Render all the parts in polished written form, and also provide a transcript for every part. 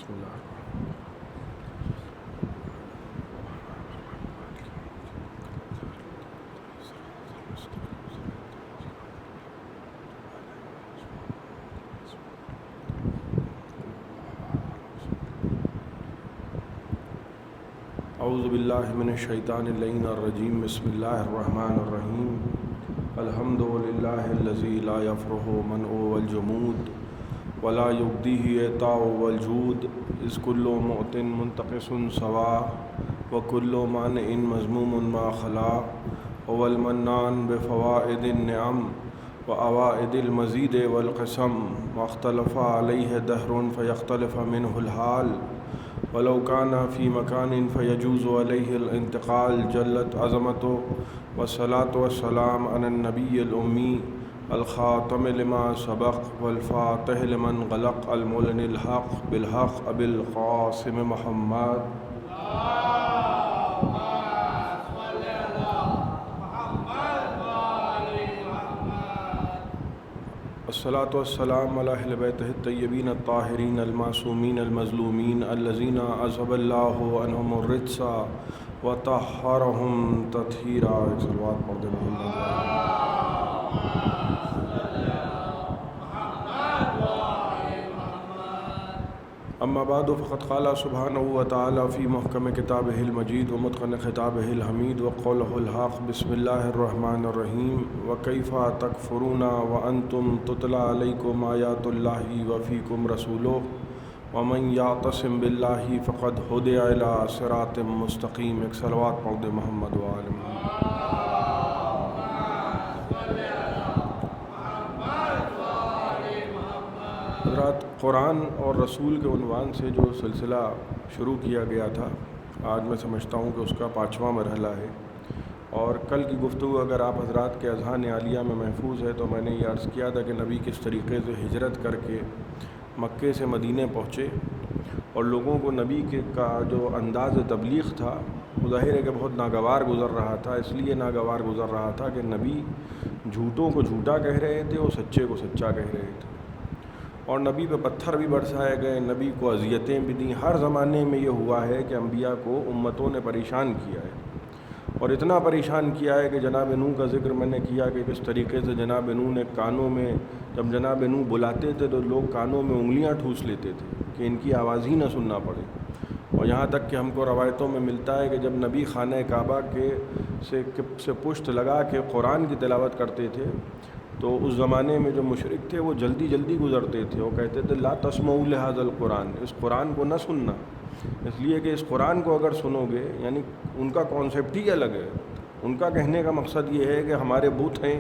بسم اللہ اعوذ باللہ من الشیطان اللعین الرجیم بسم اللہ الرحمن الرحیم الحمد للہ الذی لا یفرح منع والجمود ولا یبدیہ اعطاء والجود اذ کل معط منتقص سوا وکل مانع مذموم ما خلا هو المنان بفوائد النعم وأوائد المزید والقسم واختلف علیہ دہر فیختلف منہ الحال ولو كان في مكان فيجوز عليه الانتقال جلت عظمته والصلاة والسلام على النبي الأمي الخاتم لما سبق والفاتح لمن غلق المعلن الحق بالحق أبي القاسم محمد الصلاة والسلام على أهل بيته الطيبين الطاهرين المعصومين المظلومين الذين أذهب الله عنهم الرجس وطهرهم تطهيرا. صلوات پڑھ دے محمد. اما بعد فقد قال سبحانه وتعالى في محكم كتابه المجيد ومتقن خطابه الحميد وقوله الحق بسم الله الرحمن الرحيم وكيف تكفرون وأنتم تتلى عليكم آيات الله وفيكم رسوله ومن يعتصم بالله فقد هدي إلى صراط مستقيم. ایک صلوات پڑھ دے محمد وآل محمد. حضرات، قرآن اور رسول کے عنوان سے جو سلسلہ شروع کیا گیا تھا، آج میں سمجھتا ہوں کہ اس کا 5واں مرحلہ ہے. اور کل کی گفتگو اگر آپ حضرات کے اذہان عالیہ میں محفوظ ہے تو میں نے یہ عرض کیا تھا کہ نبی کس طریقے سے ہجرت کر کے مکے سے مدینے پہنچے اور لوگوں کو نبی کا جو انداز تبلیغ تھا وہ ظاہر ہے کہ بہت ناگوار گزر رہا تھا. اس لیے ناگوار گزر رہا تھا کہ نبی جھوٹوں کو جھوٹا کہہ رہے تھے اور سچے کو سچا کہہ رہے تھے، اور نبی پہ پتھر بھی برسائے گئے، نبی کو اذیتیں بھی دیں. ہر زمانے میں یہ ہوا ہے کہ انبیاء کو امتوں نے پریشان کیا ہے، اور اتنا پریشان کیا ہے کہ جناب نوح کا ذکر میں نے کیا کہ کس طریقے سے جناب نوح نے کانوں میں، جب جناب نوح بلاتے تھے تو لوگ کانوں میں انگلیاں ٹھوس لیتے تھے کہ ان کی آواز ہی نہ سننا پڑے. اور یہاں تک کہ ہم کو روایتوں میں ملتا ہے کہ جب نبی خانہ کعبہ سے پشت لگا کے قرآن کی تلاوت کرتے تھے تو اس زمانے میں جو مشرک تھے وہ جلدی جلدی گزرتے تھے. وہ کہتے تھے لا تسمعوا لهذا القرآن، اس قرآن کو نہ سننا، اس لیے کہ اس قرآن کو اگر سنو گے، یعنی ان کا کانسیپٹ ہی الگ ہے. ان کا کہنے کا مقصد یہ ہے کہ ہمارے بت ہیں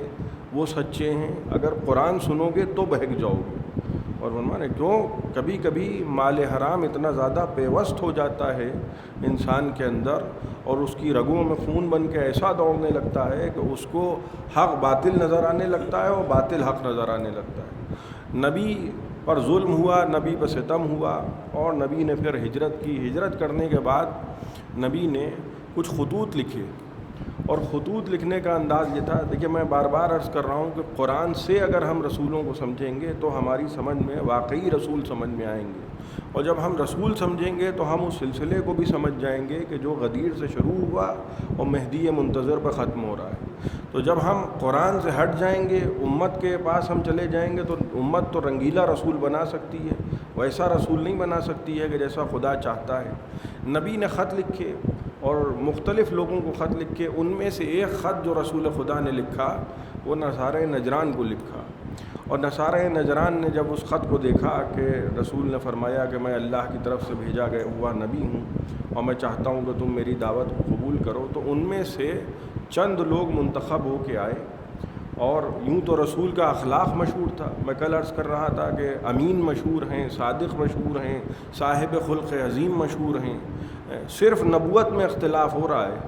وہ سچے ہیں، اگر قرآن سنو گے تو بہک جاؤ گے. اور فرمانے کیوں کبھی کبھی مال حرام اتنا زیادہ پیوست ہو جاتا ہے انسان کے اندر اور اس کی رگوں میں خون بن کے ایسا دوڑنے لگتا ہے کہ اس کو حق باطل نظر آنے لگتا ہے اور باطل حق نظر آنے لگتا ہے. نبی پر ظلم ہوا، نبی پر ستم ہوا، اور نبی نے پھر ہجرت کی. ہجرت کرنے کے بعد نبی نے کچھ خطوط لکھے، اور خطوط لکھنے کا انداز یہ تھا. دیکھیے میں بار بار عرض کر رہا ہوں کہ قرآن سے اگر ہم رسولوں کو سمجھیں گے تو ہماری سمجھ میں واقعی رسول سمجھ میں آئیں گے، اور جب ہم رسول سمجھیں گے تو ہم اس سلسلے کو بھی سمجھ جائیں گے کہ جو غدیر سے شروع ہوا اور مہدی منتظر پر ختم ہو رہا ہے. تو جب ہم قرآن سے ہٹ جائیں گے، امت کے پاس ہم چلے جائیں گے، تو امت تو رنگیلا رسول بنا سکتی ہے، ویسا رسول نہیں بنا سکتی ہے کہ جیسا خدا چاہتا ہے. نبی نے خط لکھے اور مختلف لوگوں کو خط لکھے. ان میں سے ایک خط جو رسول خدا نے لکھا وہ نصارہ نجران کو لکھا، اور نصارہ نجران نے جب اس خط کو دیکھا کہ رسول نے فرمایا کہ میں اللہ کی طرف سے بھیجا گیا ہوا نبی ہوں اور میں چاہتا ہوں کہ تم میری دعوت کو قبول کرو، تو ان میں سے چند لوگ منتخب ہو کے آئے. اور یوں تو رسول کا اخلاق مشہور تھا، میں کل عرض کر رہا تھا کہ امین مشہور ہیں، صادق مشہور ہیں، صاحب خلق عظیم مشہور ہیں. صرف نبوت میں اختلاف ہو رہا ہے،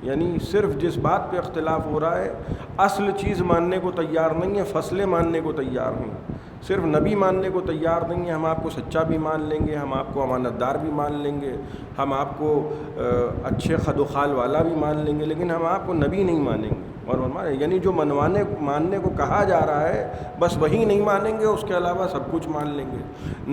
یعنی صرف جس بات پہ اختلاف ہو رہا ہے اصل چیز ماننے کو تیار نہیں ہے، فصلیں ماننے کو تیار ہیں. صرف نبی ماننے کو تیار نہیں ہے. ہم آپ کو سچا بھی مان لیں گے، ہم آپ کو امانت دار بھی مان لیں گے، ہم آپ کو اچھے خد و خال والا بھی مان لیں گے، لیکن ہم آپ کو نبی نہیں مانیں گے. اور یعنی جو ماننے کو کہا جا رہا ہے بس وہی نہیں مانیں گے، اس کے علاوہ سب کچھ مان لیں گے۔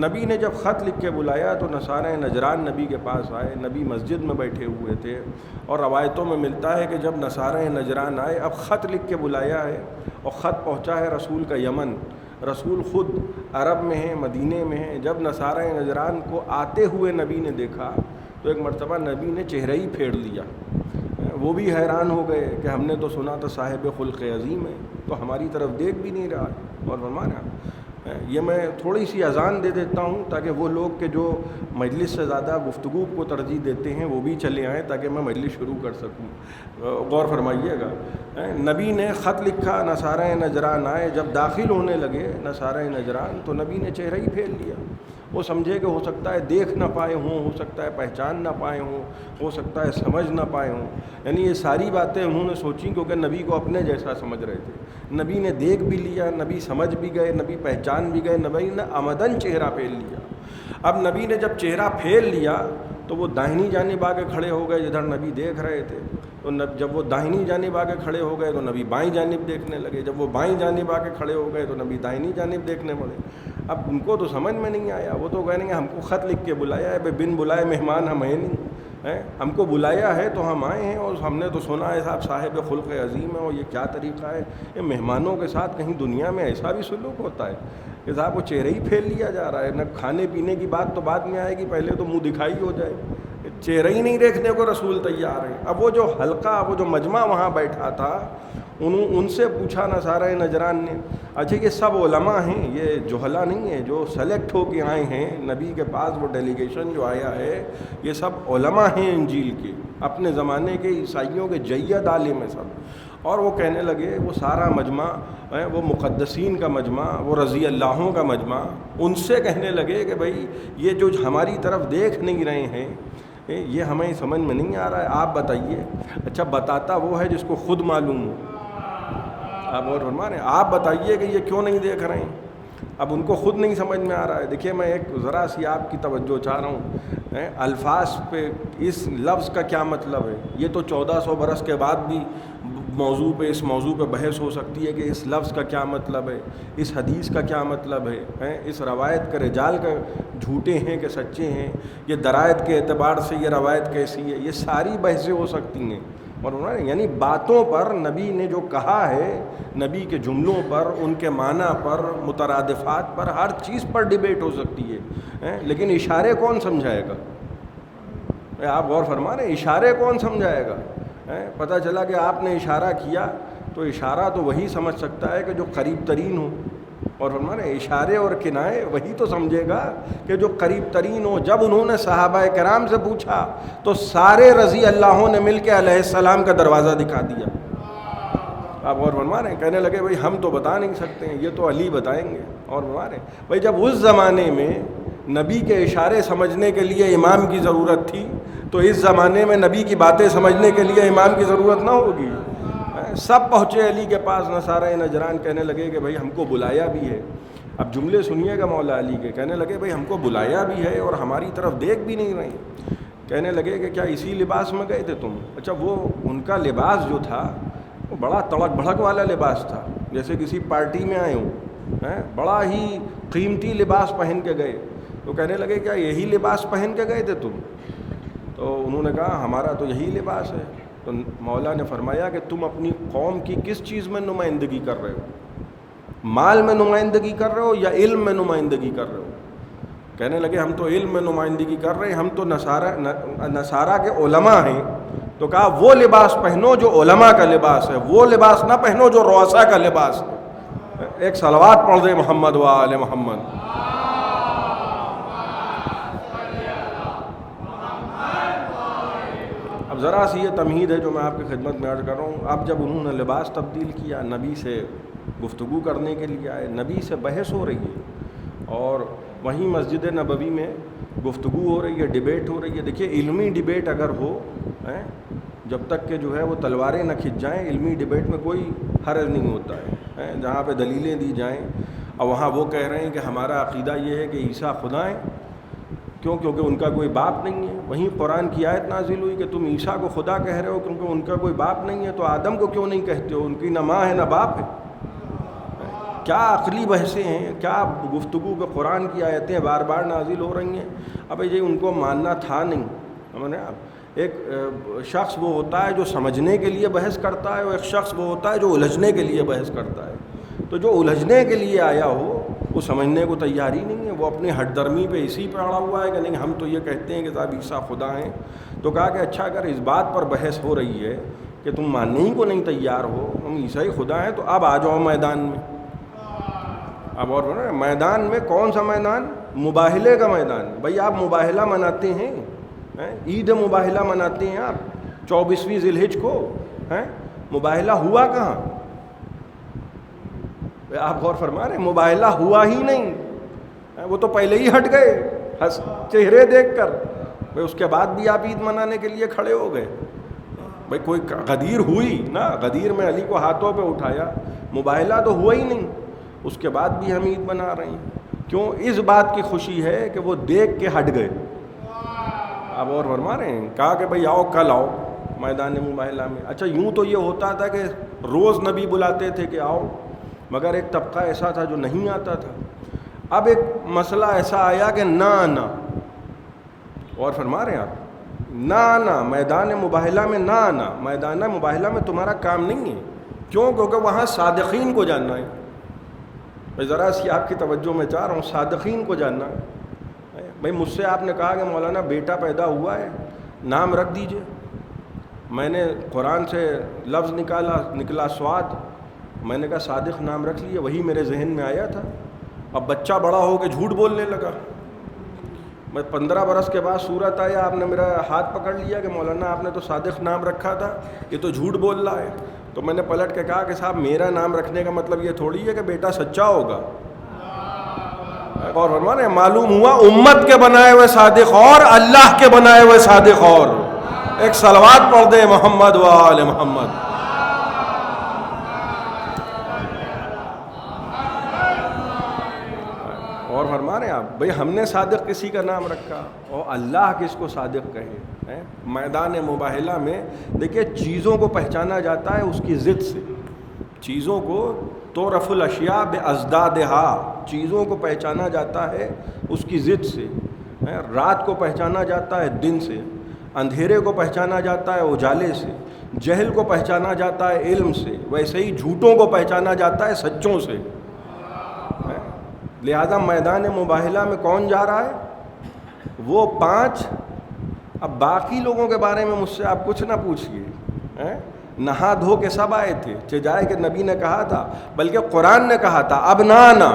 نبی نے جب خط لکھ کے بلایا تو نصارہ نجران نبی کے پاس آئے، نبی مسجد میں بیٹھے ہوئے تھے، اور روایتوں میں ملتا ہے کہ جب نصارہ نجران آئے، اب خط لکھ کے بلایا ہے اور خط پہنچا ہے رسول کا یمن، رسول خود عرب میں ہیں، مدینے میں ہیں۔ جب نصارہ نجران کو آتے ہوئے نبی نے دیکھا تو ایک مرتبہ نبی نے چہرہ ہی پھیر لیا، وہ بھی حیران ہو گئے کہ ہم نے تو سنا تھا صاحب خلق عظیم ہے، تو ہماری طرف دیکھ بھی نہیں رہا۔ اور فرمایا یہ میں تھوڑی سی اذان دے دیتا ہوں تاکہ وہ لوگ کہ جو مجلس سے زیادہ گفتگو کو ترجیح دیتے ہیں وہ بھی چلے آئیں تاکہ میں مجلس شروع کر سکوں۔ غور فرمائیے گا، نبی نے خط لکھا، نصارہ نجران آئے، جب داخل ہونے لگے نصارہ نجران تو نبی نے چہرہ ہی پھیر لیا۔ وہ سمجھے کہ ہو سکتا ہے دیکھ نہ پائے ہوں، ہو سکتا ہے پہچان نہ پائے ہوں، ہو سکتا ہے سمجھ نہ پائے ہوں، یعنی یہ ساری باتیں انہوں نے سوچیں کیونکہ نبی کو اپنے جیسا سمجھ رہے تھے۔ نبی نے دیکھ بھی لیا، نبی سمجھ بھی گئے، نبی پہچان بھی گئے، نبی نے عمدن چہرہ پھیر لیا۔ اب نبی نے جب چہرہ پھیر لیا تو وہ داہنی جانب آ کے کھڑے ہو گئے جدھر نبی دیکھ رہے تھے، تو جب وہ داہنی جانب آ کے کھڑے ہو گئے تو نبی بائیں جانب دیکھنے لگے، جب وہ بائیں جانب آ کے کھڑے ہو گئے تو نبی داہنی جانب دیکھنے پڑے۔ اب ان کو تو سمجھ میں نہیں آیا، وہ تو کہیں گے ہم کو خط لکھ کے بلایا ہے، بن بلائے مہمان ہم ہیں نہیں، ہم کو بلایا ہے تو ہم آئے ہیں، اور ہم نے تو سنا ہے صاحب خلق عظیم ہے، اور یہ کیا طریقہ ہے، یہ مہمانوں کے ساتھ کہیں دنیا میں ایسا بھی سلوک ہوتا ہے کہ صاحب وہ چہرہ ہی پھیر لیا جا رہا ہے، نہ کھانے پینے کی بات تو بعد میں آئے گی، پہلے تو منہ دکھائی ہو جائے، چہرہ ہی نہیں دیکھنے کو رسول تیار ہے۔ اب وہ جو حلقہ، وہ جو مجمع وہاں بیٹھا تھا، ان سے پوچھا نصارہ نجران نے، اچھا یہ سب علماء ہیں، یہ جہلا نہیں ہے جو سلیکٹ ہو کے آئے ہیں نبی کے پاس، وہ ڈیلیگیشن جو آیا ہے یہ سب علماء ہیں انجیل کے، اپنے زمانے کے عیسائیوں کے جید عالم ہیں سب۔ اور وہ کہنے لگے وہ سارا مجمع، وہ مقدسین کا مجمع، وہ رضی اللہوں کا مجمع، ان سے کہنے لگے کہ بھئی یہ جو ہماری طرف دیکھ نہیں رہے ہیں یہ ہمیں سمجھ میں نہیں آ رہا ہے، آپ بتائیے۔ اچھا بتاتا وہ ہے جس کو خود معلوم ہو، آپ اور فرما رہے ہیں، آپ بتائیے کہ یہ کیوں نہیں دیکھ رہے ہیں۔ اب ان کو خود نہیں سمجھ میں آ رہا ہے۔ دیکھیے میں ایک ذرا سی آپ کی توجہ چاہ رہا ہوں، الفاظ پہ اس لفظ کا کیا مطلب ہے، یہ تو 1400 برس کے بعد بھی اس موضوع پہ بحث ہو سکتی ہے کہ اس لفظ کا کیا مطلب ہے، اس حدیث کا کیا مطلب ہے، اس روایت کا رجال کا جھوٹے ہیں کہ سچے ہیں، یہ درائت کے اعتبار سے یہ روایت کیسی ہے، یہ ساری بحثیں ہو سکتی ہیں۔ اور یعنی باتوں پر نبی نے جو کہا ہے، نبی کے جملوں پر، ان کے معنی پر، مترادفات پر، ہر چیز پر ڈیبیٹ ہو سکتی ہے، لیکن اشارے کون سمجھائے گا؟ آپ غور فرما رہے ہیں، اشارے کون سمجھائے گا؟ پتہ چلا کہ آپ نے اشارہ کیا تو اشارہ تو وہی سمجھ سکتا ہے کہ جو قریب ترین ہو، اور فرما رہے ہیں اشارے اور کنائے وہی تو سمجھے گا کہ جو قریب ترین ہو۔ جب انہوں نے صحابہ کرام سے پوچھا تو سارے رضی اللہوں نے مل کے علیہ السلام کا دروازہ دکھا دیا۔ آپ اور فرما رہے ہیں، کہنے لگے بھئی ہم تو بتا نہیں سکتے ہیں، یہ تو علی بتائیں گے۔ اور فرما رہے ہیں بھئی جب اس زمانے میں نبی کے اشارے سمجھنے کے لیے امام کی ضرورت تھی تو اس زمانے میں نبی کی باتیں سمجھنے کے لیے امام کی ضرورت نہ ہوگی۔ سب پہنچے علی کے پاس، نصارہ نجران کہنے لگے کہ بھئی ہم کو بلایا بھی ہے۔ اب جملے سنیے گا مولا علی کے، کہنے لگے بھئی ہم کو بلایا بھی ہے اور ہماری طرف دیکھ بھی نہیں رہے۔ کہنے لگے کہ کیا اسی لباس میں گئے تھے تم؟ اچھا وہ ان کا لباس جو تھا وہ بڑا تڑک بھڑک والا لباس تھا، جیسے کسی پارٹی میں آئے ہوں، بڑا ہی قیمتی لباس پہن کے گئے۔ تو کہنے لگے کیا یہی لباس پہن کے گئے تھے تم؟ تو انہوں نے کہا ہمارا تو یہی لباس ہے۔ تو مولا نے فرمایا کہ تم اپنی قوم کی کس چیز میں نمائندگی کر رہے ہو؟ مال میں نمائندگی کر رہے ہو یا علم میں نمائندگی کر رہے ہو؟ کہنے لگے ہم تو علم میں نمائندگی کر رہے ہیں، ہم تو نصارہ کے علماء ہیں۔ تو کہا وہ لباس پہنو جو علماء کا لباس ہے، وہ لباس نہ پہنو جو رؤساء کا لباس ہے۔ ایک صلوات پڑھ دے محمد و آل محمد۔ اب ذرا سی یہ تمہید ہے جو میں آپ کی خدمت میں عرض کر رہا ہوں۔ اب جب انہوں نے لباس تبدیل کیا، نبی سے گفتگو کرنے کے لیے آئے، نبی سے بحث ہو رہی ہے اور وہیں مسجد نبوی میں گفتگو ہو رہی ہے، ڈیبیٹ ہو رہی ہے۔ دیکھیے علمی ڈیبیٹ اگر ہو، جب تک کہ جو ہے وہ تلواریں نہ کھنچ جائیں، علمی ڈیبیٹ میں کوئی حرج نہیں ہوتا ہے، جہاں پہ دلیلیں دی جائیں۔ اور وہاں وہ کہہ رہے ہیں کہ ہمارا عقیدہ یہ ہے کہ عیسیٰ خدا ہیں، کیوں؟ کیونکہ ان کا کوئی باپ نہیں ہے. وہیں قرآن کی آیت نازل ہوئی کہ تم عیسیٰ کو خدا کہہ رہے ہو کیونکہ ان کا کوئی باپ نہیں ہے, تو آدم کو کیوں نہیں کہتے ہو؟ ان کی نہ ماں ہے نہ باپ ہے. کیا عقلی بحثیں ہیں, کیا گفتگو کہ قرآن کی آیتیں بار بار نازل ہو رہی ہیں. اب یہ ان کو ماننا تھا نہیں. ہم نے ایک شخص وہ ہوتا ہے جو سمجھنے کے لیے بحث کرتا ہے, اور ایک شخص وہ ہوتا ہے جو الجھنے کے لیے بحث کرتا ہے. تو جو الجھنے کے لیے آیا ہو وہ سمجھنے کو تیار ہی نہیں ہے, وہ اپنی ہٹ درمی پہ اسی پہ اڑا ہوا ہے کہ نہیں ہم تو یہ کہتے ہیں کہ صاحب عیسیٰ خدا ہیں. تو کہا کہ اچھا اگر اس بات پر بحث ہو رہی ہے کہ تم ماننے ہی کو نہیں تیار ہو, ہم عیسائی خدا ہیں, تو اب آ جاؤ میدان میں. اب اور میدان میں کون سا میدان؟ مباہلے کا میدان. بھائی آپ مباہلہ مناتے ہیں, عید مباہلہ مناتے ہیں آپ 24ویں ذی الحج کو, مباہلہ ہوا کہاں؟ آپ غور فرما رہے ہیں, مباہلہ ہوا ہی نہیں. وہ تو پہلے ہی ہٹ گئے چہرے دیکھ کر. بھائی اس کے بعد بھی آپ عید منانے کے لیے کھڑے ہو گئے. بھائی کوئی غدیر ہوئی نا, غدیر میں علی کو ہاتھوں پہ اٹھایا, مباہلہ تو ہوا ہی نہیں. اس کے بعد بھی ہم عید منا رہے ہیں. کیوں؟ اس بات کی خوشی ہے کہ وہ دیکھ کے ہٹ گئے. آپ اور فرما رہے ہیں, کہا کہ بھئی آؤ کل آؤ میدان مباہلہ میں. اچھا یوں تو یہ ہوتا تھا کہ روز نبی بلاتے تھے کہ آؤ, مگر ایک طبقہ ایسا تھا جو نہیں آتا تھا. اب ایک مسئلہ ایسا آیا کہ نہ آنا. اور فرما رہے ہیں آپ, نہ آنا میدان مباہلہ میں, نہ آنا میدان مباہلہ میں تمہارا کام نہیں ہے. کیوں؟ کیونکہ وہاں صادقین کو جاننا ہے. میں ذرا سی آپ کی توجہ میں چاہ رہا ہوں, صادقین کو جاننا. بھائی مجھ سے آپ نے کہا کہ مولانا بیٹا پیدا ہوا ہے, نام رکھ دیجئے. میں نے قرآن سے لفظ نکلا سواد, میں نے کہا صادق نام رکھ لیے, وہی میرے ذہن میں آیا تھا. اب بچہ بڑا ہو کے جھوٹ بولنے لگا. میں 15 برس کے بعد صورت آیا, آپ نے میرا ہاتھ پکڑ لیا کہ مولانا آپ نے تو صادق نام رکھا تھا, یہ تو جھوٹ بول رہا ہے. تو میں نے پلٹ کے کہا کہ صاحب میرا نام رکھنے کا مطلب یہ تھوڑی ہے کہ بیٹا سچا ہوگا. اور فرمانے معلوم ہوا امت کے بنائے ہوئے صادق اور اللہ کے بنائے ہوئے صادق اور. ایک صلوات پڑھ دے محمد و آل محمد. اور فرما رہے ہیں آپ, بھئی ہم نے صادق کسی کا نام رکھا اور اللہ کس کو صادق کہے. میدان مباہلہ میں دیکھیے چیزوں کو پہچانا جاتا ہے اس کی ضد سے. چیزوں کو تعرف الاشیاء بازدادہا, چیزوں کو پہچانا جاتا ہے اس کی ضد سے. رات کو پہچانا جاتا ہے دن سے, اندھیرے کو پہچانا جاتا ہے اجالے سے, جہل کو پہچانا جاتا ہے علم سے, ویسے ہی جھوٹوں کو پہچانا جاتا ہے سچوں سے. لہذا میدان مباہلہ میں کون جا رہا ہے؟ وہ 5. اب باقی لوگوں کے بارے میں مجھ سے آپ کچھ نہ پوچھئے, نہا دھو کے سب آئے تھے, چجائے کہ نبی نے کہا تھا, بلکہ قرآن نے کہا تھا اب نہ آنا.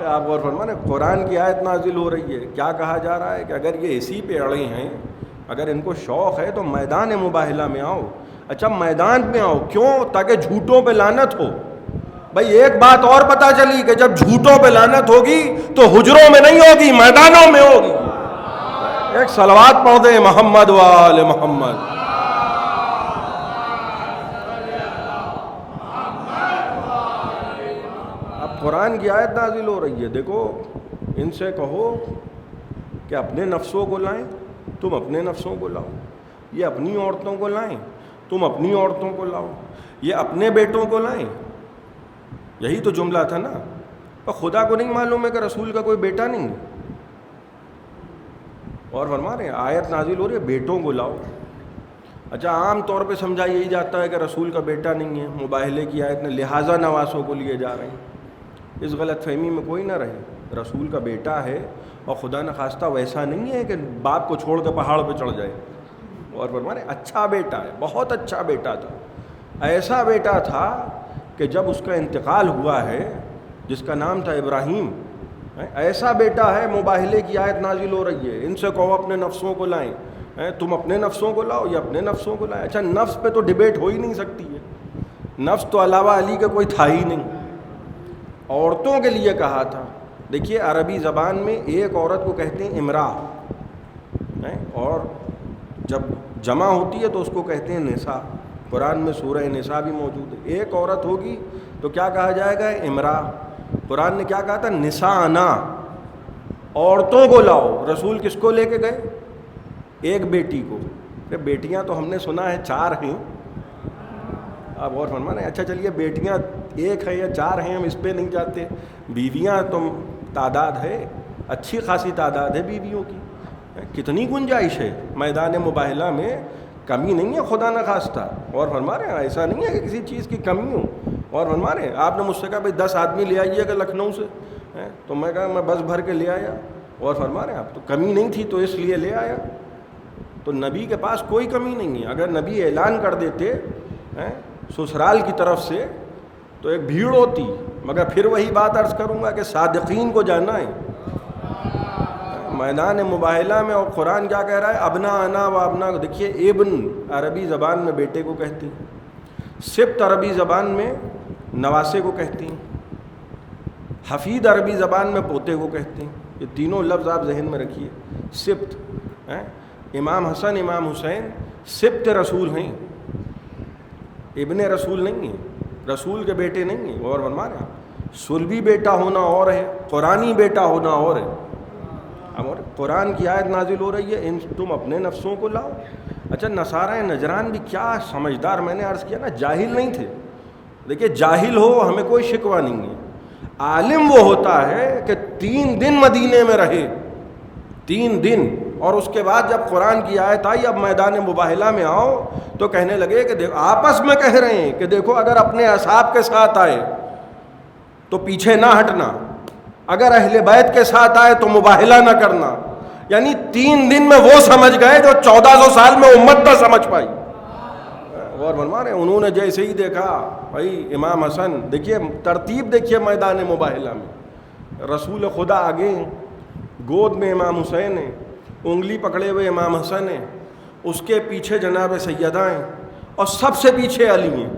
آپ غور فرمائیں, قرآن کی آیت نازل ہو رہی ہے, کیا کہا جا رہا ہے کہ اگر یہ اسی پہ اڑے ہیں, اگر ان کو شوق ہے تو میدان مباہلہ میں آؤ. اچھا میدان میں آؤ کیوں؟ تاکہ جھوٹوں پہ لعنت ہو. بھئی ایک بات اور پتہ چلی کہ جب جھوٹوں پہ لعنت ہوگی تو حجروں میں نہیں ہوگی, میدانوں میں ہوگی. ایک صلوات پڑھ دیں محمد و آل محمد. اب قرآن کی آیت نازل ہو رہی ہے, دیکھو ان سے کہو کہ اپنے نفسوں کو لائیں, تم اپنے نفسوں کو لاؤ. یہ اپنی عورتوں کو لائیں, تم اپنی عورتوں کو لاؤ. یہ اپنے بیٹوں کو لائیں. یہی تو جملہ تھا نا. اور خدا کو نہیں معلوم ہے کہ رسول کا کوئی بیٹا نہیں ہے. اور فرما رہے ہیں آیت نازل ہو رہی ہے بیٹوں کو لاؤ. اچھا عام طور پہ سمجھا یہی جاتا ہے کہ رسول کا بیٹا نہیں ہے, مباہلے کی آیت نے لہٰذا نواسوں کو لیے جا رہے ہیں. اس غلط فہمی میں کوئی نہ رہے. رسول کا بیٹا ہے اور خدا نخواستہ ویسا نہیں ہے کہ باپ کو چھوڑ کے پہاڑ پہ چڑھ جائے. اور فرما رہے ہیں اچھا بیٹا ہے, بہت اچھا بیٹا تھا. ایسا بیٹا تھا کہ جب اس کا انتقال ہوا ہے, جس کا نام تھا ابراہیم, ایسا بیٹا ہے. مباہلے کی آیت نازل ہو رہی ہے, ان سے کہو اپنے نفسوں کو لائیں. تم اپنے نفسوں کو لاؤ یا اپنے نفسوں کو لائیں. اچھا نفس پہ تو ڈیبیٹ ہو ہی نہیں سکتی ہے. نفس تو علاوہ علی کا کوئی تھا ہی نہیں. عورتوں کے لیے کہا تھا. دیکھیے عربی زبان میں ایک عورت کو کہتے ہیں امراء, اور جب جمع ہوتی ہے تو اس کو کہتے ہیں نساء. قرآن میں سورہ نساء بھی موجود ہے. ایک عورت ہوگی تو کیا کہا جائے گا؟ امراء. قرآن نے کیا کہا تھا؟ نساءنا. عورتوں کو لاؤ. رسول کس کو لے کے گئے؟ ایک بیٹی کو. بیٹیاں تو ہم نے سنا ہے 4 ہیں. آپ غور فرما رہے ہیں؟ اچھا چلیے بیٹیاں 1 ہیں یا 4 ہیں ہم اس پہ نہیں جاتے. بیویاں تو تعداد ہے, اچھی خاصی تعداد ہے بیویوں کی. کتنی گنجائش ہے میدان مباہلہ میں, کمی نہیں ہے خدا نہ خواستہ. اور فرما رہے ہیں ایسا نہیں ہے کہ کسی چیز کی کمی ہو. اور فرما رہے ہیں آپ نے مجھ سے کہا بھائی 10 آدمی لے آئیے گا لکھنؤ سے, تو میں کہا میں بس بھر کے لے آیا. اور فرما رہے ہیں آپ تو کمی نہیں تھی تو اس لیے لے آیا. تو نبی کے پاس کوئی کمی نہیں ہے. اگر نبی اعلان کر دیتے سسرال کی طرف سے تو ایک بھیڑ ہوتی. مگر پھر وہی بات عرض کروں گا کہ صادقین کو جانا ہے میدان مباہلہ میں. اور قرآن کیا کہہ رہا ہے؟ ابنا انا و ابنا. دیکھیے ابن عربی زبان میں بیٹے کو کہتے ہیں, سبط عربی زبان میں نواسے کو کہتے ہیں, حفید عربی زبان میں پوتے کو کہتے ہیں. یہ تینوں لفظ آپ ذہن میں رکھیے. سبط, امام حسن امام حسین سبط رسول ہیں, ابن رسول نہیں ہیں, رسول کے بیٹے نہیں ہیں. اور فرما رہے ہیں سلبی بیٹا ہونا اور ہے, قرآنی بیٹا ہونا اور ہے. اور قرآن کی آیت نازل ہو رہی ہے ان تم اپنے نفسوں کو لاؤ. اچھا نصارہ نجران بھی کیا سمجھدار, میں نے عرض کیا نا جاہل نہیں تھے. دیکھیے جاہل ہو ہمیں کوئی شکوہ نہیں ہے, عالم وہ ہوتا ہے کہ 3 دن مدینے میں رہے, 3 دن. اور اس کے بعد جب قرآن کی آیت آئی اب میدان مباہلہ میں آؤ تو کہنے لگے کہ دیکھو, آپس میں کہہ رہے ہیں کہ دیکھو اگر اپنے اصحاب کے ساتھ آئے تو پیچھے نہ ہٹنا, اگر اہل بیت کے ساتھ آئے تو مباہلہ نہ کرنا. یعنی 3 دن میں وہ سمجھ گئے جو 1400 سال میں امت نہ سمجھ پائی. اور فرما رہے ہیں انہوں نے جیسے ہی دیکھا بھائی امام حسن, دیکھیے ترتیب دیکھیے میدان مباہلہ میں, رسول خدا آگے, گود میں امام حسین ہیں, انگلی پکڑے ہوئے امام حسن ہیں, اس کے پیچھے جناب سیدہ ہیں, اور سب سے پیچھے علی ہیں.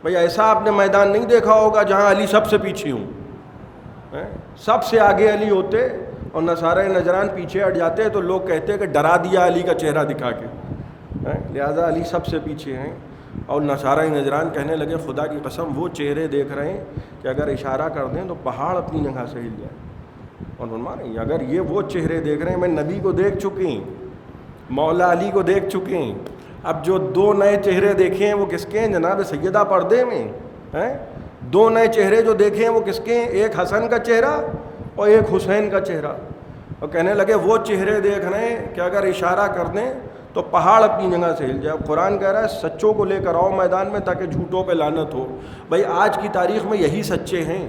بھئی ایسا آپ نے میدان نہیں دیکھا ہوگا جہاں علی سب سے پیچھے ہوں. سب سے آگے علی ہوتے اور نصارہ نجران پیچھے ہٹ جاتے تو لوگ کہتے کہ ڈرا دیا علی کا چہرہ دکھا کے, لہذا علی سب سے پیچھے ہیں. اور نصارہ نجران کہنے لگے خدا کی قسم وہ چہرے دیکھ رہے ہیں کہ اگر اشارہ کر دیں تو پہاڑ اپنی جگہ سے ہل جائے. اور فرما رہے ہیں اگر یہ وہ چہرے دیکھ رہے ہیں, میں نبی کو دیکھ چکے ہیں, مولا علی کو دیکھ چکے ہیں, اب جو 2 نئے چہرے دیکھے ہیں وہ کس کے ہیں؟ جناب سیدہ پردے میں. 2 نئے چہرے جو دیکھے ہیں وہ کس کے ہیں؟ ایک حسن کا چہرہ اور ایک حسین کا چہرہ. اور کہنے لگے وہ چہرے دیکھ رہے ہیں کہ اگر اشارہ کر دیں تو پہاڑ اپنی جگہ سے ہل جائے. قرآن کہہ رہا ہے سچوں کو لے کر آؤ میدان میں تاکہ جھوٹوں پہ لعنت ہو. بھائی آج کی تاریخ میں یہی سچے ہیں.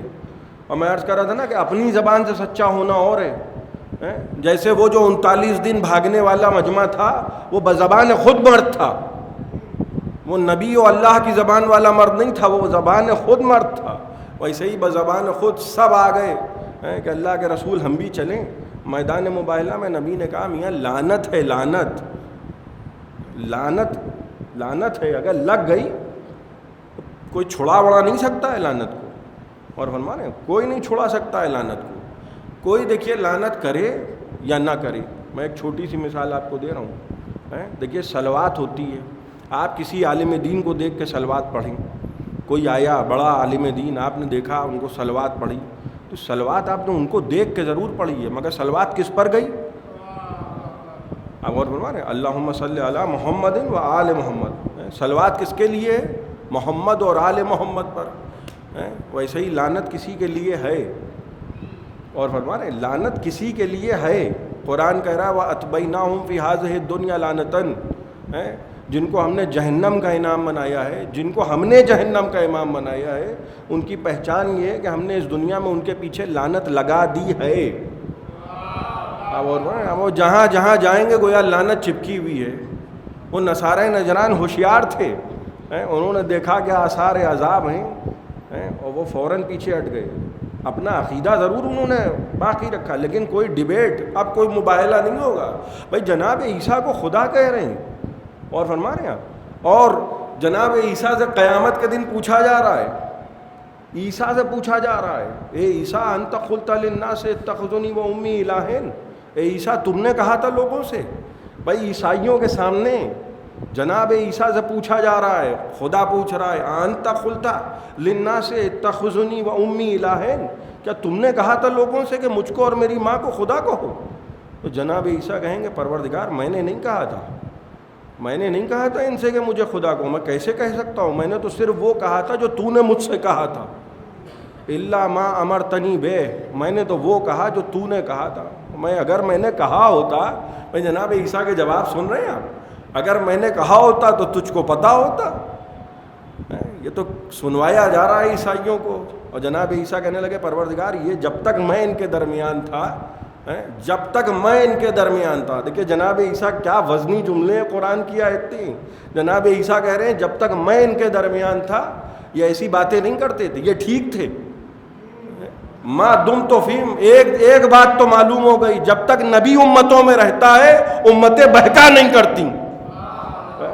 اور میں عرض کر رہا تھا نا کہ اپنی زبان سے سچا ہونا اور ہے. جیسے وہ جو 39 دن بھاگنے والا مجمع تھا وہ بزبان خود مرد تھا, وہ نبی و اللہ کی زبان والا مرد نہیں تھا, وہ زبان خود مرد تھا. ویسے ہی بزبان خود سب آ گئے کہ اللہ کے رسول ہم بھی چلیں. میدان مباہلہ میں نبی نے کہا میاں لعنت ہے, لعنت لعنت لعنت ہے, اگر لگ گئی کوئی چھڑا وڑا نہیں سکتا ہے لعنت کو. اور فرما رہے ہیں کوئی نہیں چھڑا سکتا ہے لعنت کو. کوئی دیکھیے لعنت کرے یا نہ کرے. میں ایک چھوٹی سی مثال آپ کو دے رہا ہوں. دیکھیے صلوات ہوتی ہے, آپ کسی عالم دین کو دیکھ کے صلوات پڑھیں. کوئی آیا بڑا عالم دین, آپ نے دیکھا ان کو صلوات پڑھی, تو صلوات آپ نے ان کو دیکھ کے ضرور پڑھی ہے, مگر صلوات کس پر گئی؟ آپ اور فرما رہے ہیں اللہم صلی علی محمد و آل محمد. صلوات کس کے لیے؟ محمد اور آل محمد پر. ویسے ہی لعنت کسی کے لیے ہے. اور فرما رہے ہیں لعنت کسی کے لیے ہے. قرآن کہہ رہا ہے وَأَتْبَيْنَاهُمْ فِي هَٰذِهِ الدُّنْيَا لَعْنَةً, جن کو ہم نے جہنم کا انعام بنایا ہے, جن کو ہم نے جہنم کا امام بنایا ہے, ان کی پہچان یہ ہے کہ ہم نے اس دنیا میں ان کے پیچھے لعنت لگا دی ہے. اور وہ جہاں جہاں جائیں گے گویا لعنت چپکی ہوئی ہے. وہ نصارہ نجران ہوشیار تھے, انہوں نے دیکھا کہ آثار عذاب ہیں اور وہ فوراً پیچھے ہٹ گئے. اپنا عقیدہ ضرور انہوں نے باقی رکھا, لیکن کوئی ڈیبیٹ, اب کوئی مباہلہ نہیں ہوگا. بھائی جناب عیسیٰ کو خدا کہہ رہے ہیں. اور فرما رہے ہیں آپ, اور جناب عیسیٰ سے قیامت کے دن پوچھا جا رہا ہے, عیسیٰ سے پوچھا جا رہا ہے اے عیسیٰ انت قلت للناس اتخذونی و امی الہین, اے عیسیٰ تم نے کہا تھا لوگوں سے. بھائی عیسائیوں کے سامنے جناب عیسیٰ سے پوچھا جا رہا ہے, خدا پوچھ رہا ہے انت قلت للناس اتخذونی و امی الہین, کیا تم نے کہا تھا لوگوں سے کہ مجھ کو اور میری ماں کو خدا کہو؟ تو جناب عیسیٰ کہیں گے پروردگار میں نے نہیں کہا تھا، میں نے نہیں کہا تھا ان سے کہ مجھے خدا کہو، میں کیسے کہہ سکتا ہوں؟ میں نے تو صرف وہ کہا تھا جو تو نے مجھ سے کہا تھا، الا ما امرتنی بے، میں نے تو وہ کہا جو تو نے کہا تھا۔ اگر میں نے کہا ہوتا، میں جناب عیسیٰ کے جواب سن رہے ہیں آپ، اگر میں نے کہا ہوتا تو تجھ کو پتہ ہوتا۔ یہ تو سنوایا جا رہا ہے عیسائیوں کو، اور جناب عیسیٰ کہنے لگے پروردگار یہ جب تک میں ان کے درمیان تھا، جب تک میں ان کے درمیان تھا۔ دیکھیں جناب عیسیٰ کیا وزنی جملے قرآن کی آیت تھی۔ جناب عیسیٰ کہہ رہے ہیں جب تک میں ان کے درمیان تھا یہ ایسی باتیں نہیں کرتے تھے، یہ ٹھیک تھے۔ ما دم تو فیم، ایک بات تو معلوم ہو گئی، جب تک نبی امتوں میں رہتا ہے امتیں بہکا نہیں کرتی،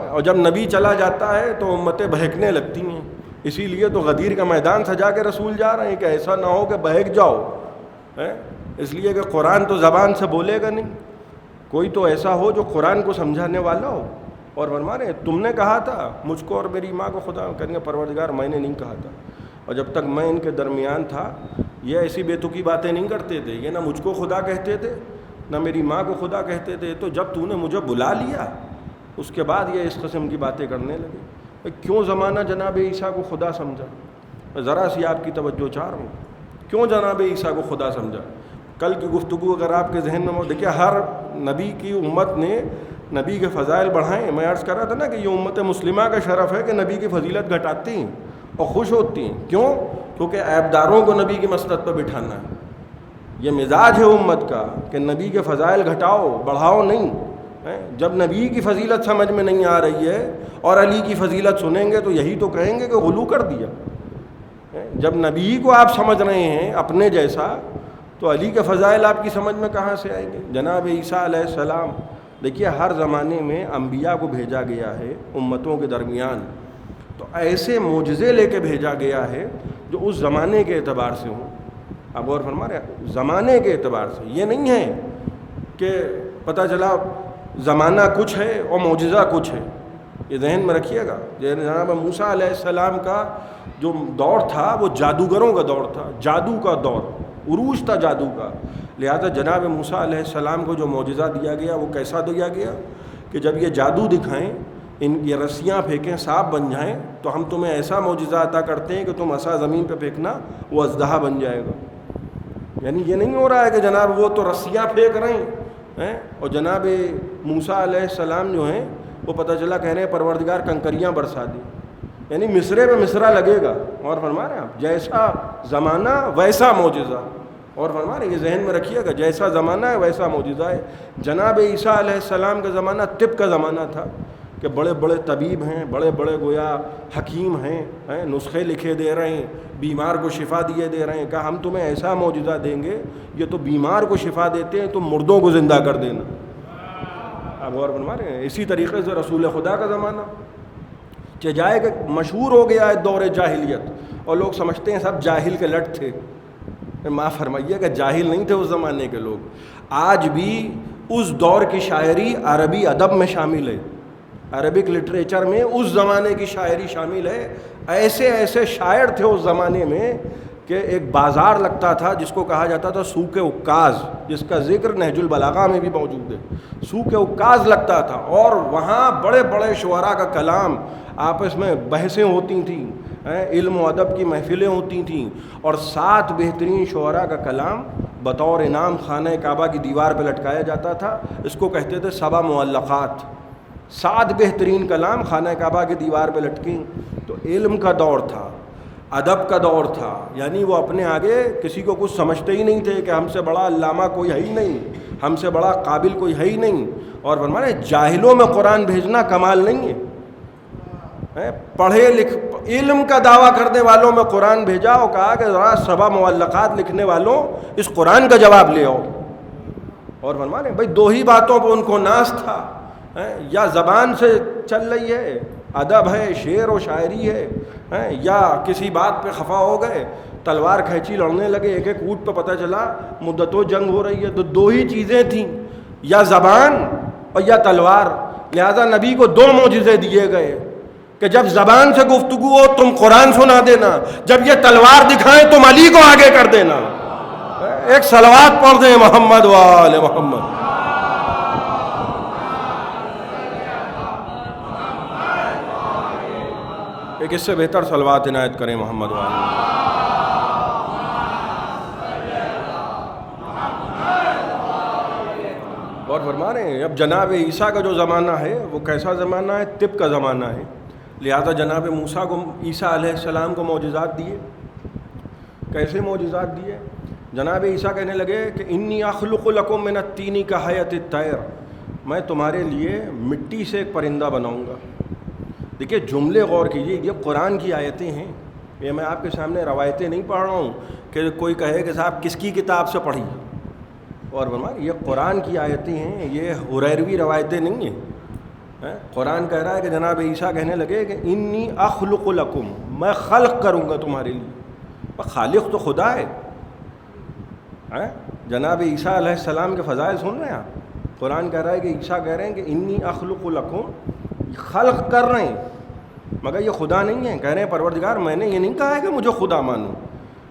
اور جب نبی چلا جاتا ہے تو امتیں بہکنے لگتی ہیں۔ اسی لیے تو غدیر کا میدان سجا کے رسول جا رہے ہیں کہ ایسا نہ ہو کہ بہک جاؤ، اس لیے کہ قرآن تو زبان سے بولے گا نہیں، کوئی تو ایسا ہو جو قرآن کو سمجھانے والا ہو۔ اور فرما رہے ہیں تم نے کہا تھا مجھ کو اور میری ماں کو خدا، کہیں گے پروردگار میں نے نہیں کہا تھا، اور جب تک میں ان کے درمیان تھا یہ ایسی بے تکی باتیں نہیں کرتے تھے، یہ نہ مجھ کو خدا کہتے تھے نہ میری ماں کو خدا کہتے تھے۔ تو جب تو نے مجھے بلا لیا اس کے بعد یہ اس قسم کی باتیں کرنے لگے۔ کیوں زمانہ جناب عیسیٰ کو خدا سمجھا؟ ذرا سی آپ کی توجہ چاہ رہا ہوں، کیوں جناب عیسیٰ کو خدا سمجھا؟ کل کی گفتگو اگر آپ کے ذہن میں دیکھیں، ہر نبی کی امت نے نبی کے فضائل بڑھائیں۔ میں عرض کر رہا تھا نا کہ یہ امت مسلمہ کا شرف ہے کہ نبی کی فضیلت گھٹاتی ہیں اور خوش ہوتی ہیں۔ کیوں؟ کیونکہ عیبداروں کو نبی کی مسند پر بٹھانا ہے۔ یہ مزاج ہے امت کا کہ نبی کے فضائل گھٹاؤ بڑھاؤ نہیں۔ جب نبی کی فضیلت سمجھ میں نہیں آ رہی ہے اور علی کی فضیلت سنیں گے تو یہی تو کہیں گے کہ غلو کر دیا۔ جب نبی کو آپ سمجھ رہے ہیں اپنے جیسا تو علی کے فضائل آپ کی سمجھ میں کہاں سے آئیں گے؟ جناب عیسیٰ علیہ السلام، دیکھیے ہر زمانے میں انبیاء کو بھیجا گیا ہے امتوں کے درمیان، تو ایسے معجزے لے کے بھیجا گیا ہے جو اس زمانے کے اعتبار سے ہوں۔ آپ غور فرما رہے ہیں، زمانے کے اعتبار سے، یہ نہیں ہے کہ پتہ چلا زمانہ کچھ ہے اور معجزہ کچھ ہے۔ یہ ذہن میں رکھیے گا، جناب موسیٰ علیہ السلام کا جو دور تھا وہ جادوگروں کا دور تھا، جادو کا دور، عروج تھا جادو کا۔ لہذا جناب موسیٰ علیہ السلام کو جو معجزہ دیا گیا وہ کیسا دیا گیا کہ جب یہ جادو دکھائیں، یہ رسیاں پھینکیں سانپ بن جائیں تو ہم تمہیں ایسا معجزہ عطا کرتے ہیں کہ تم عصا زمین پہ پھینکنا وہ اژدہا بن جائے گا۔ یعنی یہ نہیں ہو رہا ہے کہ جناب وہ تو رسیاں پھینک رہے ہیں اور جناب موسیٰ علیہ السلام جو ہیں وہ پتہ چلا کہہ رہے ہیں پروردگار کنکریاں برسا دی، یعنی مصرے پہ مصرا لگے گا۔ اور فرما رہے ہیں آپ جیسا زمانہ ویسا معجزہ، اور فرما رہے ہیں یہ ذہن میں رکھیے گا، جیسا زمانہ ہے ویسا معجزہ ہے۔ جناب عیسیٰ علیہ السلام کا زمانہ طب کا زمانہ تھا کہ بڑے بڑے طبیب ہیں، بڑے بڑے گویا حکیم ہیں، نسخے لکھے دے رہے ہیں، بیمار کو شفا دیے دے رہے ہیں۔ کہا ہم تمہیں ایسا معجزہ دیں گے، یہ تو بیمار کو شفا دیتے ہیں، تم مردوں کو زندہ کر دینا۔ آپ غور فرما رہے ہیں۔ اسی طریقے سے رسول خدا کا زمانہ جائے کہ مشہور ہو گیا ہے دور جاہلیت، اور لوگ سمجھتے ہیں سب جاہل کے لٹ تھے۔ معاف فرمائیے کہ جاہل نہیں تھے اس زمانے کے لوگ، آج بھی اس دور کی شاعری عربی ادب میں شامل ہے، عربک لٹریچر میں اس زمانے کی شاعری شامل ہے۔ ایسے ایسے شاعر تھے اس زمانے میں کہ ایک بازار لگتا تھا جس کو کہا جاتا تھا سوق عکاظ، جس کا ذکر نہج البلاغہ میں بھی موجود ہے۔ سوق عکاظ لگتا تھا اور وہاں بڑے بڑے شعراء کا کلام، آپس میں بحثیں ہوتی تھیں، علم و ادب کی محفلیں ہوتی تھیں، اور 7 بہترین شعراء کا کلام بطور انعام خانہ کعبہ کی دیوار پہ لٹکایا جاتا تھا۔ اس کو کہتے تھے 7 معلقات، 7 بہترین کلام خانہ کعبہ کی دیوار پہ لٹکیں۔ تو علم کا دور تھا، ادب کا دور تھا، یعنی وہ اپنے آگے کسی کو کچھ سمجھتے ہی نہیں تھے کہ ہم سے بڑا علامہ کوئی ہے ہی نہیں، ہم سے بڑا قابل کوئی ہے ہی نہیں۔ اور فرمایا جاہلوں میں قرآن بھیجنا کمال نہیں ہے، پڑھے لکھ علم کا دعویٰ کرنے والوں میں قرآن بھیجا اور کہا کہ ذرا 7 معلقات لکھنے والوں اس قرآن کا جواب لے آؤ۔ اور فرما رہے ہیں بھائی 2 ہی باتوں پہ ان کو ناز تھا، یا زبان سے چل رہی ہے، ادب ہے، شعر و شاعری ہے، یا کسی بات پہ خفا ہو گئے، تلوار کھینچی لڑنے لگے، ایک ایک اونٹ پہ پتہ چلا مدتوں جنگ ہو رہی ہے۔ تو 2 ہی چیزیں تھیں، یا زبان اور یا تلوار۔ لہذا نبی کو 2 معجزے دیے گئے کہ جب زبان سے گفتگو ہو تم قرآن سنا دینا، جب یہ تلوار دکھائیں تم علی کو آگے کر دینا۔ ایک صلوات پڑھ دیں محمد وآل محمد. ایک اس سے بہتر صلوات عنایت کریں محمد وآل محمد. اور فرما رہے ہیں اب جناب عیسیٰ کا جو زمانہ ہے وہ کیسا زمانہ ہے؟ طب کا زمانہ ہے. لہذا جناب موسیٰ کو عیسیٰ علیہ السلام کو معجزات دیے. کیسے معجزات دیے؟ جناب عیسیٰ کہنے لگے کہ انی اخلق لکم من الطین کہیئۃ الطیر، میں تمہارے لیے مٹی سے ایک پرندہ بناؤں گا. دیکھیے جملے غور کیجیے، یہ قرآن کی آیتیں ہیں. یہ میں آپ کے سامنے روایتیں نہیں پڑھ رہا ہوں کہ کوئی کہے کہ صاحب کس کی کتاب سے پڑھی. اور یہ قرآن کی آیتیں ہیں، یہ ہریروی روایتیں نہیں ہیں. قرآن کہہ رہا ہے کہ جناب عیسیٰ کہنے لگے کہ انی اخلق لکم، میں خلق کروں گا تمہارے لیے. خالق تو خدا ہے. جناب عیسیٰ علیہ السلام کے فضائل سن رہے ہیں آپ؟ قرآن کہہ رہا ہے کہ عیسیٰ کہہ رہے ہیں کہ انی اخلق لکم، خلق کر رہے ہیں، مگر یہ خدا نہیں ہے. کہہ رہے ہیں پروردگار میں نے یہ نہیں کہا ہے کہ مجھے خدا مانو،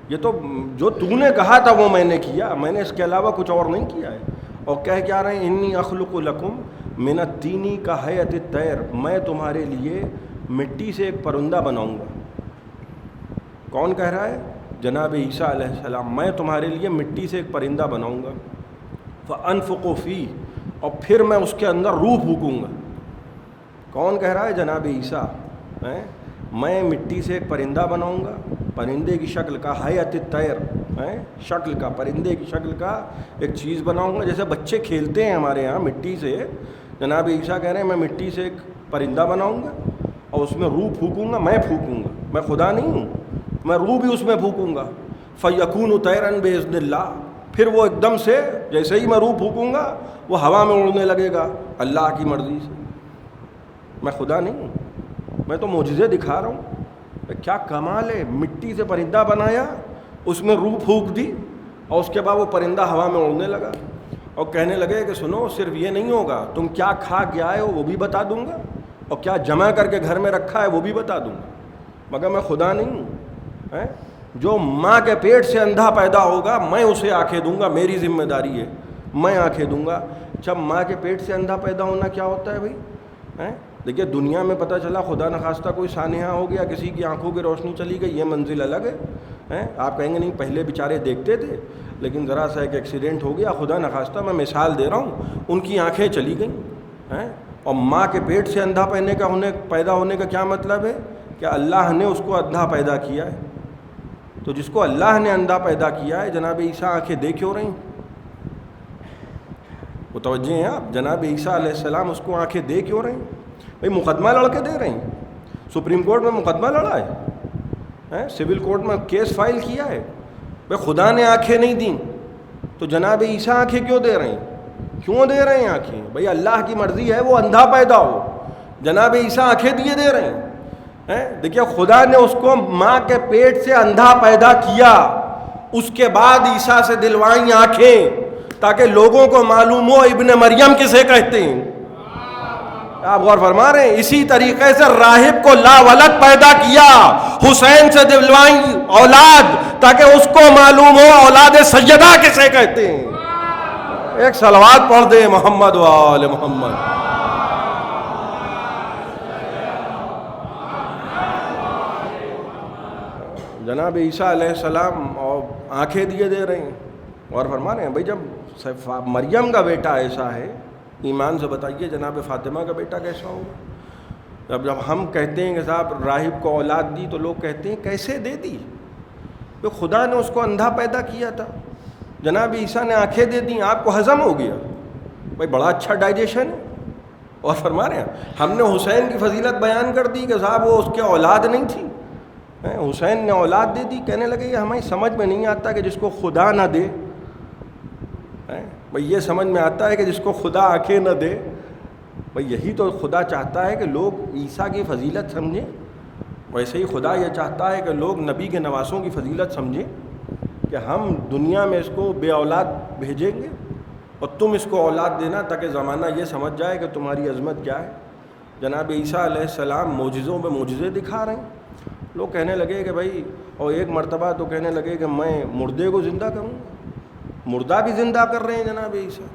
یہ تو جو تو نے کہا تھا وہ میں نے کیا، میں نے اس کے علاوہ کچھ اور نہیں کیا ہے. اور کہہ کیا رہے ہیں انی اخلق لکم من الطین کہیئۃ الطیر، میں تمہارے لیے مٹی سے ایک پرندہ بناؤں گا. کون کہہ رہا ہے؟ جناب عیسیٰ علیہ السلام. میں تمہارے لیے مٹی سے ایک پرندہ بناؤں گا. فانفخ فیہ، اور پھر میں اس کے اندر روح پھونکوں گا. کون کہہ رہا ہے؟ جناب عیسیٰ. میں مٹی سے ایک پرندہ بناؤں گا، پرندے کی شکل کا، حیات الطیر، شکل کا، پرندے کی شکل کا ایک چیز بناؤں گا. جیسے بچے کھیلتے ہیں ہمارے ہاں مٹی سے، جناب عیسیٰ کہہ رہے ہیں میں مٹی سے ایک پرندہ بناؤں گا اور اس میں روح پھونکوں گا. میں پھونکوں گا، میں خدا نہیں ہوں، میں روح بھی اس میں پھونکوں گا. فیکون طیرا باذن اللہ، پھر وہ ایک دم سے جیسے ہی میں روح پھونکوں گا وہ ہوا میں اڑنے لگے گا اللہ کی مرضی سے. میں خدا نہیں ہوں، میں تو معجزے دکھا رہا ہوں. کیا کمال ہے، مٹی سے پرندہ بنایا، اس میں روح پھونک دی اور اس کے بعد وہ پرندہ ہوا میں اڑنے لگا. اور کہنے لگے کہ سنو صرف یہ نہیں ہوگا، تم کیا کھا کے آئے ہو وہ بھی بتا دوں گا، اور کیا جمع کر کے گھر میں رکھا ہے وہ بھی بتا دوں گا، مگر میں خدا نہیں ہوں. جو ماں کے پیٹ سے اندھا پیدا ہوگا میں اسے آنکھیں دوں گا، میری ذمہ داری ہے، میں آنکھیں دوں گا. جب ماں کے پیٹ سے اندھا پیدا ہونا کیا ہوتا ہے بھائی؟ دیکھیے دنیا میں پتہ چلا خدا نخواستہ کوئی سانحہ ہو گیا، کسی کی آنکھوں کی روشنی چلی گئی، یہ منزل الگ ہے. آپ کہیں گے نہیں پہلے بیچارے دیکھتے تھے لیکن ذرا سا ایک ایکسیڈنٹ ہو گیا، خدا نخواستہ میں مثال دے رہا ہوں، ان کی آنکھیں چلی گئیں. اور ماں کے پیٹ سے اندھا پیدا ہونے کا کیا مطلب ہے؟ کہ اللہ نے اس کو اندھا پیدا کیا ہے. تو جس کو اللہ نے اندھا پیدا کیا ہے، جناب عیسیٰ آنکھیں دے کیوں رہی؟ متوجہ ہیں آپ؟ جناب عیسیٰ علیہ السلام اس کو آنکھیں دے کیوں رہی؟ بھائی مقدمہ لڑ کے دے رہے ہیں، سپریم کورٹ میں مقدمہ لڑا ہے، سول کورٹ میں کیس فائل کیا ہے. بھائی خدا نے آنکھیں نہیں دیں تو جناب عیسیٰ آنکھیں کیوں دے رہے ہیں؟ کیوں دے رہے ہیں آنکھیں؟ بھائی اللہ کی مرضی ہے وہ اندھا پیدا ہو، جناب عیسیٰ آنکھیں دیے دے رہے ہیں. دیکھیے خدا نے اس کو ماں کے پیٹ سے اندھا پیدا کیا، اس کے بعد عیسیٰ سے دلوائیں آنکھیں تاکہ لوگوں کو معلوم ہو ابن مریم کسے کہتے ہیں. آپ غور فرما رہے ہیں؟ اسی طریقے سے راہب کو لا ولد پیدا کیا، حسین سے دلوائیں اولاد تاکہ اس کو معلوم ہو اولاد سیدہ کسے کہتے ہیں. ایک صلوات پڑھ دیں محمد وآل محمد. جناب عیسیٰ علیہ السلام اور آنکھیں دیے دے رہے ہیں. اور فرما رہے ہیں بھائی جب مریم کا بیٹا ایسا ہے، ایمان سے بتائیے جناب فاطمہ کا بیٹا کیسا ہوگا؟ جب ہم کہتے ہیں کہ صاحب راہب کو اولاد دی تو لوگ کہتے ہیں کیسے دے دی؟ تو خدا نے اس کو اندھا پیدا کیا تھا، جناب عیسیٰ نے آنکھیں دے دیں، آپ کو ہضم ہو گیا. بھائی بڑا اچھا ڈائجیشن ہے. اور فرما رہے ہیں ہم نے حسین کی فضیلت بیان کر دی کہ صاحب وہ اس کے اولاد نہیں تھی، حسین نے اولاد دے دی. کہنے لگے یہ ہمیں سمجھ میں نہیں آتا کہ جس کو خدا نہ دے، بھئی یہ سمجھ میں آتا ہے کہ جس کو خدا آنکھیں نہ دے. بھئی یہی تو خدا چاہتا ہے کہ لوگ عیسیٰ کی فضیلت سمجھیں، ویسے ہی خدا یہ چاہتا ہے کہ لوگ نبی کے نواسوں کی فضیلت سمجھیں کہ ہم دنیا میں اس کو بے اولاد بھیجیں گے اور تم اس کو اولاد دینا تاکہ زمانہ یہ سمجھ جائے کہ تمہاری عظمت کیا ہے. جناب عیسیٰ علیہ السلام معجزوں پہ معجزے دکھا رہے ہیں. لوگ کہنے لگے کہ بھائی، اور ایک مرتبہ تو کہنے لگے کہ میں مردے کو زندہ کروں. مردہ بھی زندہ کر رہے ہیں جناب عیسیٰ،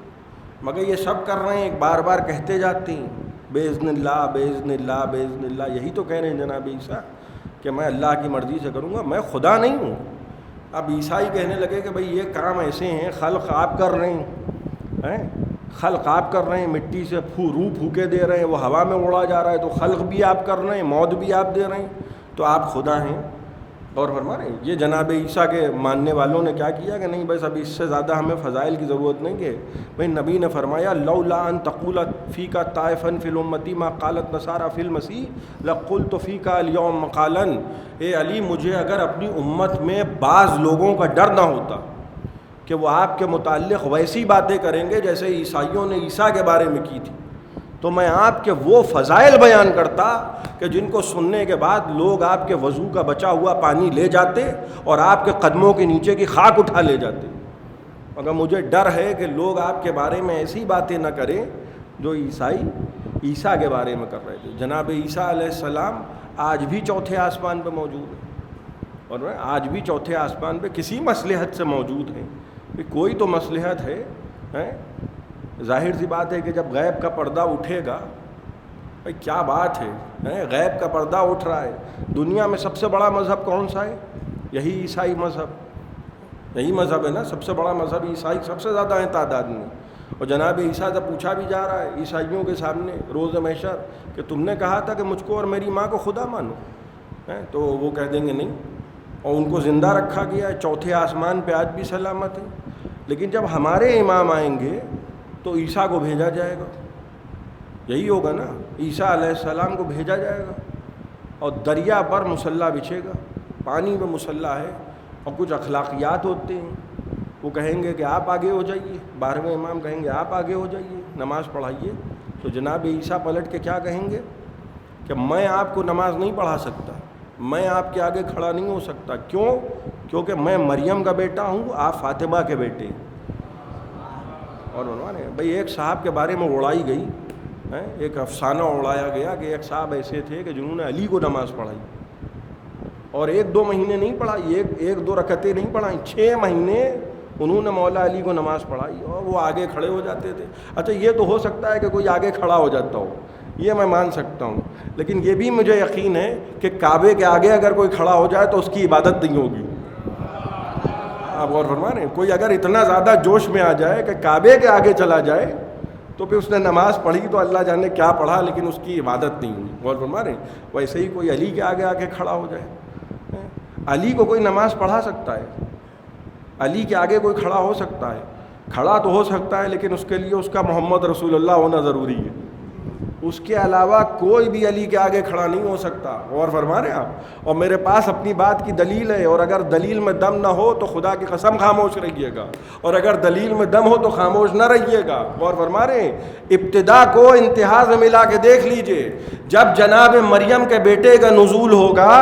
مگر یہ سب کر رہے ہیں ایک بار بار کہتے جاتے ہیں باذن اللہ باذن اللہ باذن اللہ، یہی تو کہہ رہے ہیں جناب عیسیٰ کہ میں اللہ کی مرضی سے کروں گا، میں خدا نہیں ہوں۔ اب عیسائی کہنے لگے کہ بھئی یہ کام ایسے ہیں، خلق آپ کر رہے ہیں، خلق آپ کر رہے ہیں، مٹی سے روح پھونکے دے رہے ہیں، وہ ہوا میں اڑا جا رہا ہے، تو خلق بھی آپ کر رہے ہیں، موت بھی آپ دے رہے ہیں، تو آپ خدا ہیں۔ اور فرما رہے ہیں یہ جناب عیسیٰ کے ماننے والوں نے کیا کیا کہ نہیں بس اب اس سے زیادہ ہمیں فضائل کی ضرورت نہیں ہے۔ بھئی نبی نے فرمایا لولا ان تقول فیک طائفا فی الامتی ما قالت نصارى فی المسیح لقلت فیک اليوم مقالا، اے علی مجھے اگر اپنی امت میں بعض لوگوں کا ڈر نہ ہوتا کہ وہ آپ کے متعلق ویسی باتیں کریں گے جیسے عیسائیوں نے عیسیٰ کے بارے میں کی تھی، تو میں آپ کے وہ فضائل بیان کرتا کہ جن کو سننے کے بعد لوگ آپ کے وضو کا بچا ہوا پانی لے جاتے اور آپ کے قدموں کے نیچے کی خاک اٹھا لے جاتے، مگر مجھے ڈر ہے کہ لوگ آپ کے بارے میں ایسی باتیں نہ کریں جو عیسائی عیسیٰ کے بارے میں کر رہے تھے۔ جناب عیسیٰ علیہ السلام آج بھی چوتھے آسمان پہ موجود ہیں، اور آج بھی چوتھے آسمان پہ کسی مصلحت سے موجود ہیں، کوئی تو مصلحت ہے۔ ظاہر سی بات ہے کہ جب غیب کا پردہ اٹھے گا، بھائی کیا بات ہے، غیب کا پردہ اٹھ رہا ہے۔ دنیا میں سب سے بڑا مذہب کون سا ہے؟ یہی عیسائی مذہب، یہی مذہب ہے نا، سب سے بڑا مذہب عیسائی سب سے زیادہ ہیں تعداد میں۔ اور جناب عیسیٰ جب پوچھا بھی جا رہا ہے عیسائیوں کے سامنے روز محشر کہ تم نے کہا تھا کہ مجھ کو اور میری ماں کو خدا مانو، تو وہ کہہ دیں گے نہیں، اور ان کو زندہ رکھا گیا ہے، چوتھے آسمان پہ آج بھی سلامت ہے۔ لیکن جب ہمارے امام آئیں گے تو عیسیٰ کو بھیجا جائے گا، یہی ہوگا نا، عیسیٰ علیہ السلام کو بھیجا جائے گا، اور دریا پر مصلی بچھے گا، پانی میں مصلی ہے، اور کچھ اخلاقیات ہوتے ہیں، وہ کہیں گے کہ آپ آگے ہو جائیے، 12ویں امام کہیں گے آپ آگے ہو جائیے، نماز پڑھائیے، تو جناب عیسیٰ پلٹ کے کیا کہیں گے کہ میں آپ کو نماز نہیں پڑھا سکتا، میں آپ کے آگے کھڑا نہیں ہو سکتا، کیوں؟ کیونکہ میں مریم کا بیٹا ہوں، آپ فاطمہ کے بیٹے ہیں۔ اور انہوں نے بھئی ایک صاحب کے بارے میں اڑائی گئی، ایک افسانہ اڑایا گیا کہ ایک صاحب ایسے تھے کہ جنہوں نے علی کو نماز پڑھائی، اور 1-2 مہینے نہیں پڑھائی، 1-2 رکعتیں نہیں پڑھائیں، 6 مہینے انہوں نے مولا علی کو نماز پڑھائی، اور وہ آگے کھڑے ہو جاتے تھے۔ اچھا یہ تو ہو سکتا ہے کہ کوئی آگے کھڑا ہو جاتا ہو، یہ میں مان سکتا ہوں، لیکن یہ بھی مجھے یقین ہے کہ کعبے کے آگے اگر کوئی کھڑا ہو جائے تو اس کی عبادت نہیں ہوگی۔ آپ غور فرما رہے ہیں، کوئی اگر اتنا زیادہ جوش میں آ جائے کہ کعبے کے آگے چلا جائے تو پھر اس نے نماز پڑھی تو اللہ جانے کیا پڑھا، لیکن اس کی عبادت نہیں ہوئی۔ غور فرما رہے ہیں، ویسے ہی کوئی علی کے آگے آ کے کھڑا ہو جائے، علی کو کوئی نماز پڑھا سکتا ہے، علی کے آگے کوئی کھڑا ہو سکتا ہے، کھڑا تو ہو سکتا ہے، لیکن اس کے لیے اس کا محمد رسول اللہ ہونا ضروری ہے، اس کے علاوہ کوئی بھی علی کے آگے کھڑا نہیں ہو سکتا۔ غور فرما رہے ہیں آپ، اور میرے پاس اپنی بات کی دلیل ہے، اور اگر دلیل میں دم نہ ہو تو خدا کی قسم خاموش رہیے گا، اور اگر دلیل میں دم ہو تو خاموش نہ رہیے گا۔ غور فرما رہے ہیں، ابتدا کو انتہا سے ملا کے دیکھ لیجئے، جب جناب مریم کے بیٹے کا نزول ہوگا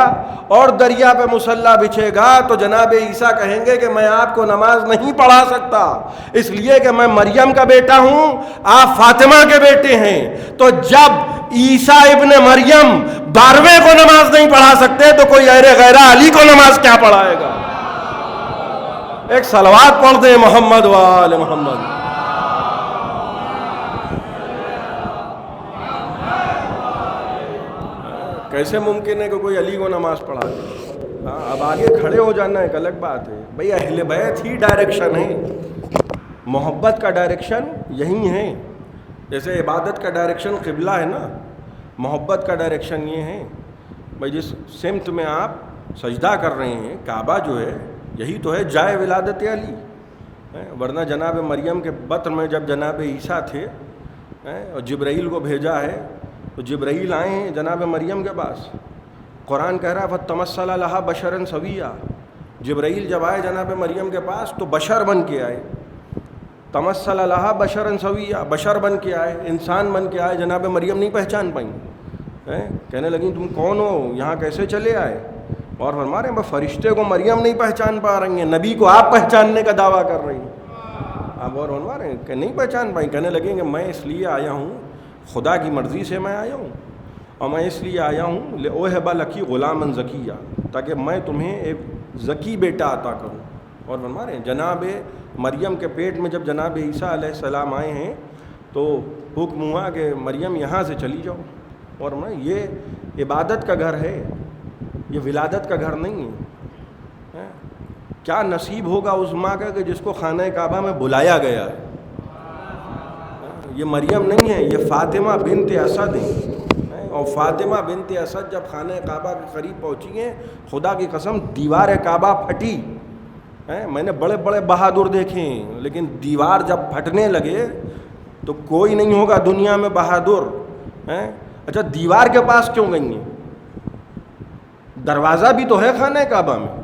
اور دریا پہ مصلی بچھے گا تو جناب عیسیٰ کہیں گے کہ میں آپ کو نماز نہیں پڑھا سکتا، اس لیے کہ میں مریم کا بیٹا ہوں، آپ فاطمہ کے بیٹے ہیں۔ تو جب عیسیٰ ابن مریم 12ویں کو نماز نہیں پڑھا سکتے تو کوئی غیر علی کو نماز کیا پڑھائے گا؟ ایک صلوات پڑھ دیں محمد وآل محمد۔ کیسے ممکن ہے کہ کوئی علی کو نماز پڑھا دے؟ ہاں، اب آگے کھڑے ہو جانا ایک الگ بات ہے، بھئی اہل بیت ہی ڈائریکشن ہے، محبت کا ڈائریکشن یہی ہے، جیسے عبادت کا ڈائریکشن قبلہ ہے نا، محبت کا ڈائریکشن یہ ہے، بھئی جس سمت میں آپ سجدہ کر رہے ہیں، کعبہ جو ہے یہی تو ہے جائے ولادت علی، ورنہ جناب مریم کے بطن میں جب جناب عیسیٰ تھے اور جبرائیل کو بھیجا ہے تو جبرائیل آئے ہیں جناب مریم کے پاس، قرآن کہہ رہا ہے فَتَمَثَّلَ لَهَا بَشَرًا سَوِيًّا، جبرائیل جب آئے جناب مریم کے پاس تو بشر بن کے آئے، تمثل لہا بشرا سویا، بشر بن کے آئے، انسان بن کے آئے، جناب مریم نہیں پہچان پائیں، کہنے لگیں تم کون ہو، یہاں کیسے چلے آئے؟ اور فرما رہے ہیں فرشتے کو مریم نہیں پہچان پا رہی ہیں، نبی کو آپ پہچاننے کا دعویٰ کر رہی ہیں، آپ اور فرما رہے ہیں کہ نہیں پہچان پائیں، کہنے لگیں کہ میں اس لیے آیا ہوں، خدا کی مرضی سے میں آیا ہوں، اور میں اس لیے آیا ہوں لِأُوهِبَ لَكِ غُلَامًا زَكِيًّا، تاکہ میں تمہیں ایک ذکی بیٹا عطا کروں، اور فرما رہے ہیں جناب مریم کے پیٹ میں جب جناب عیسیٰ علیہ السلام آئے ہیں تو حکم ہوا کہ مریم یہاں سے چلی جاؤ. اور یہ عبادت کا گھر ہے, یہ ولادت کا گھر نہیں ہے. کیا نصیب ہوگا اس ماں کا کہ جس کو خانہ کعبہ میں بلایا گیا ہے. یہ مریم نہیں ہے, یہ فاطمہ بنت اسد ہے. اور فاطمہ بنت اسد جب خانہ کعبہ کے قریب پہنچی ہیں, خدا کی قسم دیوار کعبہ پھٹی. میں نے بڑے بڑے بہادر دیکھے ہیں, لیکن دیوار جب پھٹنے لگے تو کوئی نہیں ہوگا دنیا میں بہادر. اچھا دیوار کے پاس کیوں گئی ہیں؟ دروازہ بھی تو ہے خانہ کعبہ میں.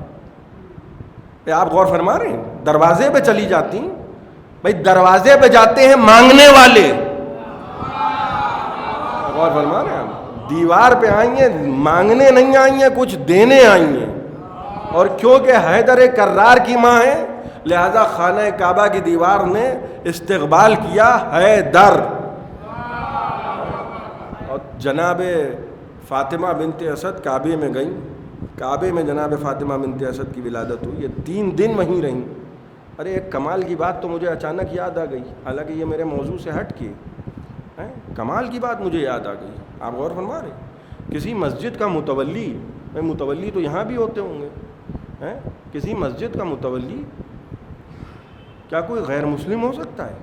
آپ غور فرما رہے ہیں؟ دروازے پہ چلی جاتی ہیں. بھائی دروازے پہ جاتے ہیں مانگنے والے, غور فرما رہے ہیں؟ دیوار پہ آئی ہیں مانگنے نہیں آئی ہیں, کچھ دینے آئی ہیں. اور کیونکہ حیدر کرار کی ماں ہے لہذا خانہ کعبہ کی دیوار نے استقبال کیا حیدر. اور جناب فاطمہ بنت اسد کعبے میں گئیں, کعبے میں جناب فاطمہ بنت اسد کی ولادت ہوئی. یہ 3 دن وہیں رہیں. ارے ایک کمال کی بات تو مجھے اچانک یاد آ گئی, حالانکہ یہ میرے موضوع سے ہٹ کے کمال کی بات مجھے یاد آ گئی. آپ غور فرما رہے ہیں؟ کسی مسجد کا متولی, متولی تو یہاں بھی ہوتے ہوں گے, کسی مسجد کا متولی کیا کوئی غیر مسلم ہو سکتا ہے؟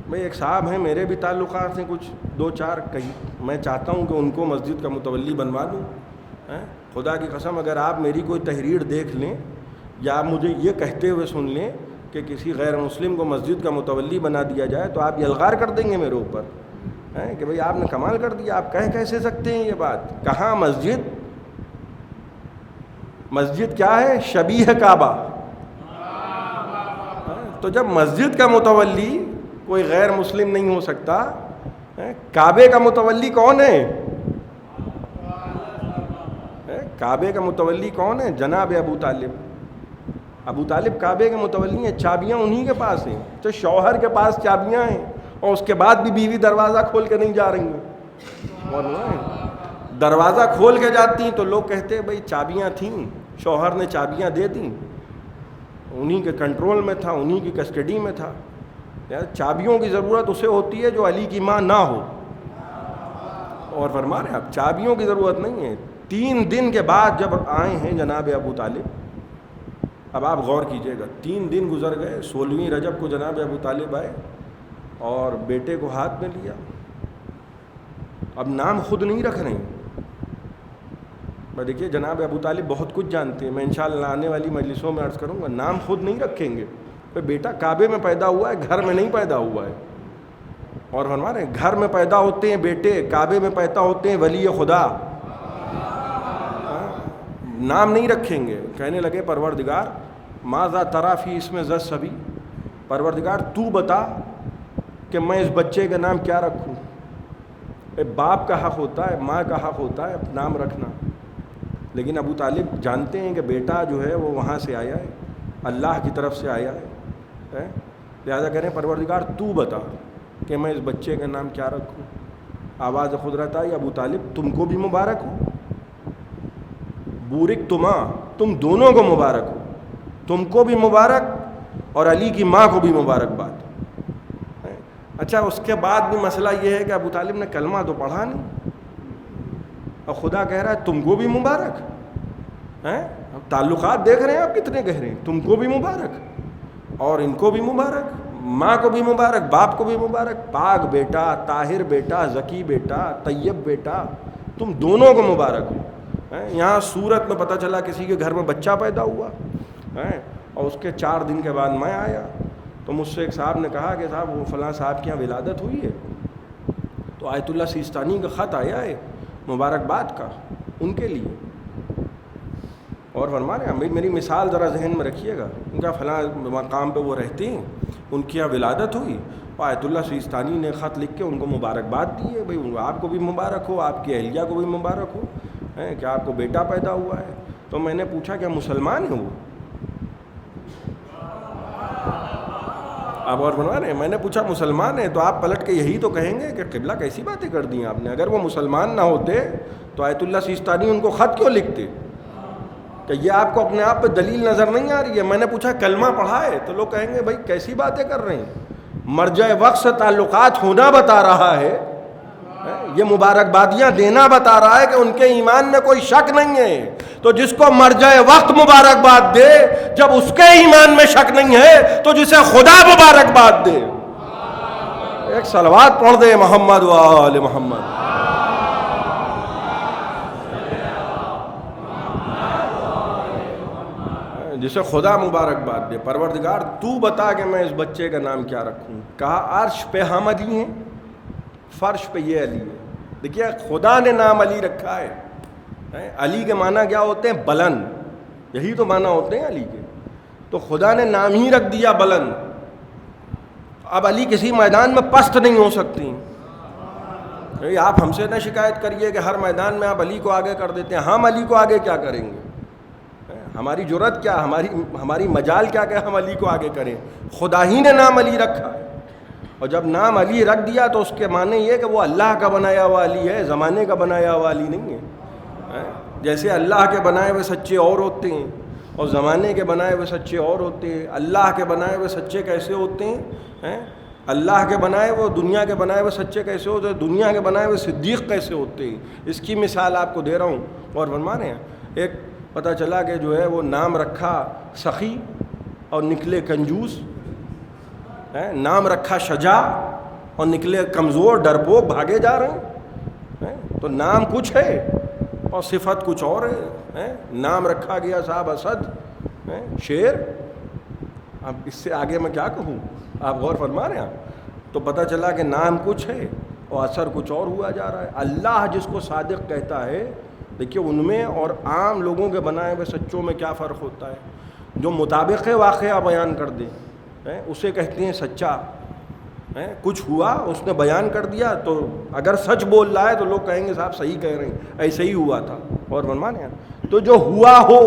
بھائی ایک صاحب ہیں, میرے بھی تعلقات ہیں کچھ 2-4 کہیں, میں چاہتا ہوں کہ ان کو مسجد کا متولی بنوا دوں. خدا کی قسم اگر آپ میری کوئی تحریر دیکھ لیں یا مجھے یہ کہتے ہوئے سن لیں کہ کسی غیر مسلم کو مسجد کا متولی بنا دیا جائے تو آپ یلغار کر دیں گے میرے اوپر کہ بھئی آپ نے کمال کر دیا, آپ کہہ کیسے سکتے ہیں یہ بات؟ کہاں مسجد؟ مسجد کیا ہے؟ شبیہ کعبہ. تو جب مسجد کا متولی کوئی غیر مسلم نہیں ہو سکتا, کعبے کا متولی کون ہے؟ کعبے کا متولی کون ہے؟ جناب ابو طالب. ابو طالب کعبے کے متولی ہیں, چابیاں انہی کے پاس ہیں. تو شوہر کے پاس چابیاں ہیں اور اس کے بعد بھی بیوی دروازہ کھول کے نہیں جا رہی ہیں. اور دروازہ کھول کے جاتی ہیں تو لوگ کہتے ہیں بھئی چابیاں تھیں, شوہر نے چابیاں دے دیں, انہی کے کنٹرول میں تھا, انہی کی کسٹڈی میں تھا. یار چابیوں کی ضرورت اسے ہوتی ہے جو علی کی ماں نہ ہو. اور فرما رہے ہیں اب چابیوں کی ضرورت نہیں ہے. 3 دن کے بعد جب آئے ہیں جناب ابو طالب, اب آپ غور کیجئے گا, 3 دن گزر گئے. 16ویں رجب کو جناب ابو طالب آئے اور بیٹے کو ہاتھ میں لیا. اب نام خود نہیں رکھ رہے ہیں. میں دیکھیے جناب ابو طالب بہت کچھ جانتے ہیں, میں انشاءاللہ آنے والی مجلسوں میں عرض کروں گا. نام خود نہیں رکھیں گے. بیٹا کعبے میں پیدا ہوا ہے, گھر میں نہیں پیدا ہوا ہے. اور فرما رہے ہیں گھر میں پیدا ہوتے ہیں بیٹے, کعبے میں پیدا ہوتے ہیں ولی خدا. نام نہیں رکھیں گے. کہنے لگے پروردگار ماذا تری فی اسم ذی الصبی, پروردگار تو بتا کہ میں اس بچے کا نام کیا رکھوں. باپ کا حق ہوتا ہے, ماں کا حق ہوتا ہے نام رکھنا. لیکن ابو طالب جانتے ہیں کہ بیٹا جو ہے وہ وہاں سے آیا ہے, اللہ کی طرف سے آیا ہے. لہذا کہہ رہے ہیں پروردگار تو بتا کہ میں اس بچے کا نام کیا رکھوں. آواز قدرت آئی, ابو طالب تم کو بھی مبارک ہو, بورک تما, تم دونوں کو مبارک ہو, تم کو بھی مبارک اور علی کی ماں کو بھی مبارکباد. اچھا اس کے بعد بھی مسئلہ یہ ہے کہ ابو طالب نے کلمہ تو پڑھا نہیں اور خدا کہہ رہا ہے تم کو بھی مبارک. تعلقات دیکھ رہے ہیں آپ کتنے گہرے ہیں. تم کو بھی مبارک اور ان کو بھی مبارک, ماں کو بھی مبارک, باپ کو بھی مبارک. پاک بیٹا, طاہر بیٹا, زکی بیٹا, طیب بیٹا, تم دونوں کو مبارک ہو. یہاں صورت میں پتہ چلا کسی کے گھر میں بچہ پیدا ہوا اور اس کے 4 دن کے بعد میں آیا تو مجھ سے ایک صاحب نے کہا کہ صاحب وہ فلاں صاحب کی یہاں ولادت ہوئی ہے, تو آیت اللہ سیستانی کا خط آیا ہے مبارکباد کا ان کے لیے. اور فرما رہے ہیں میری مثال ذرا ذہن میں رکھیے گا. ان کا فلاں مقام پہ وہ رہتے ہیں, ان کی یہاں ولادت ہوئی, آیت اللہ سیستانی نے خط لکھ کے ان کو مبارکباد دی ہے. بھئی آپ کو بھی مبارک ہو, آپ کی اہلیہ کو بھی مبارک ہو کہ آپ کو بیٹا پیدا ہوا ہے. تو میں نے پوچھا کیا مسلمان ہے وہ؟ آپ اور بنوا رہے ہیں, میں نے پوچھا مسلمان ہے؟ تو آپ پلٹ کے یہی تو کہیں گے کہ قبلہ کیسی باتیں کر دی آپ نے. اگر وہ مسلمان نہ ہوتے تو آیت اللہ سیستانی ان کو خط کیوں لکھتے؟ کہ یہ آپ کو اپنے آپ پہ دلیل نظر نہیں آ رہی ہے؟ میں نے پوچھا کلمہ پڑھا ہے؟ تو لوگ کہیں گے بھائی کیسی باتیں کر رہے ہیں، مرجع وقت سے تعلقات ہونا بتا رہا ہے، یہ مبارکبادیاں دینا بتا رہا ہے کہ ان کے ایمان میں کوئی شک نہیں ہے۔ تو جس کو مرجع وقت مبارکباد دے جب اس کے ایمان میں شک نہیں ہے، تو جسے خدا مبارکباد دے۔ ایک صلوات پڑھ دے محمد و آل محمد۔ جسے خدا مبارکباد دے، پروردگار تو بتا کہ میں اس بچے کا نام کیا رکھوں۔ کہا عرش پہ ہم علی ہیں، فرش پہ یہ علی ہے۔ دیکھیے خدا نے نام علی رکھا ہے۔ علی کے معنی کیا ہوتے ہیں؟ بلند، یہی تو معنی ہوتے ہیں علی کے۔ تو خدا نے نام ہی رکھ دیا بلند۔ اب علی کسی میدان میں پست نہیں ہو سکتی۔ آپ ہم سے نہ شکایت کریے کہ ہر میدان میں آپ علی کو آگے کر دیتے ہیں، ہم علی کو آگے کیا کریں گے؟ ہماری جرت کیا، ہماری مجال کیا کہ ہم علی کو آگے کریں؟ خدا ہی نے نام علی رکھا ہے، اور جب نام علی رکھ دیا تو اس کے معنی یہ کہ وہ اللہ کا بنایا ہوا علی ہے، زمانے کا بنایا ہوا علی نہیں ہے۔ جیسے اللہ کے بنائے ہوئے سچے اور ہوتے ہیں اور زمانے کے بنائے ہوئے سچے اور ہوتے ہیں۔ اللہ کے بنائے ہوئے سچے کیسے ہوتے ہیں؟ اللہ کے بنائے ہوئے، دنیا کے بنائے ہوئے سچے کیسے ہوتے ہیں؟ دنیا کے بنائے ہوئے صدیق کیسے ہوتے ہیں؟ اس کی مثال آپ کو دے رہا ہوں، اور فرما رہے ہیں۔ ایک پتہ چلا کہ جو ہے وہ نام رکھا سخی اور نکلے کنجوس، نام رکھا شجاع اور نکلے کمزور ڈرپوک، بھاگے جا رہے ہیں۔ تو نام کچھ ہے اور صفت کچھ اور ہے۔ نام رکھا گیا صاحب اسد، شیر۔ اب اس سے آگے میں کیا کہوں، آپ غور فرما رہے ہیں۔ تو پتہ چلا کہ نام کچھ ہے اور اثر کچھ اور ہوا جا رہا ہے۔ اللہ جس کو صادق کہتا ہے، دیکھیے ان میں اور عام لوگوں کے بنائے ہوئے سچوں میں کیا فرق ہوتا ہے۔ جو مطابق واقعہ بیان کر دے اسے کہتے ہیں سچا۔ کچھ ہوا اس نے بیان کر دیا، تو اگر سچ بول رہا ہے تو لوگ کہیں گے صاحب صحیح کہہ رہے ہیں، ایسے ہی ہوا تھا۔ اور فرمانے ہیں تو جو ہوا ہو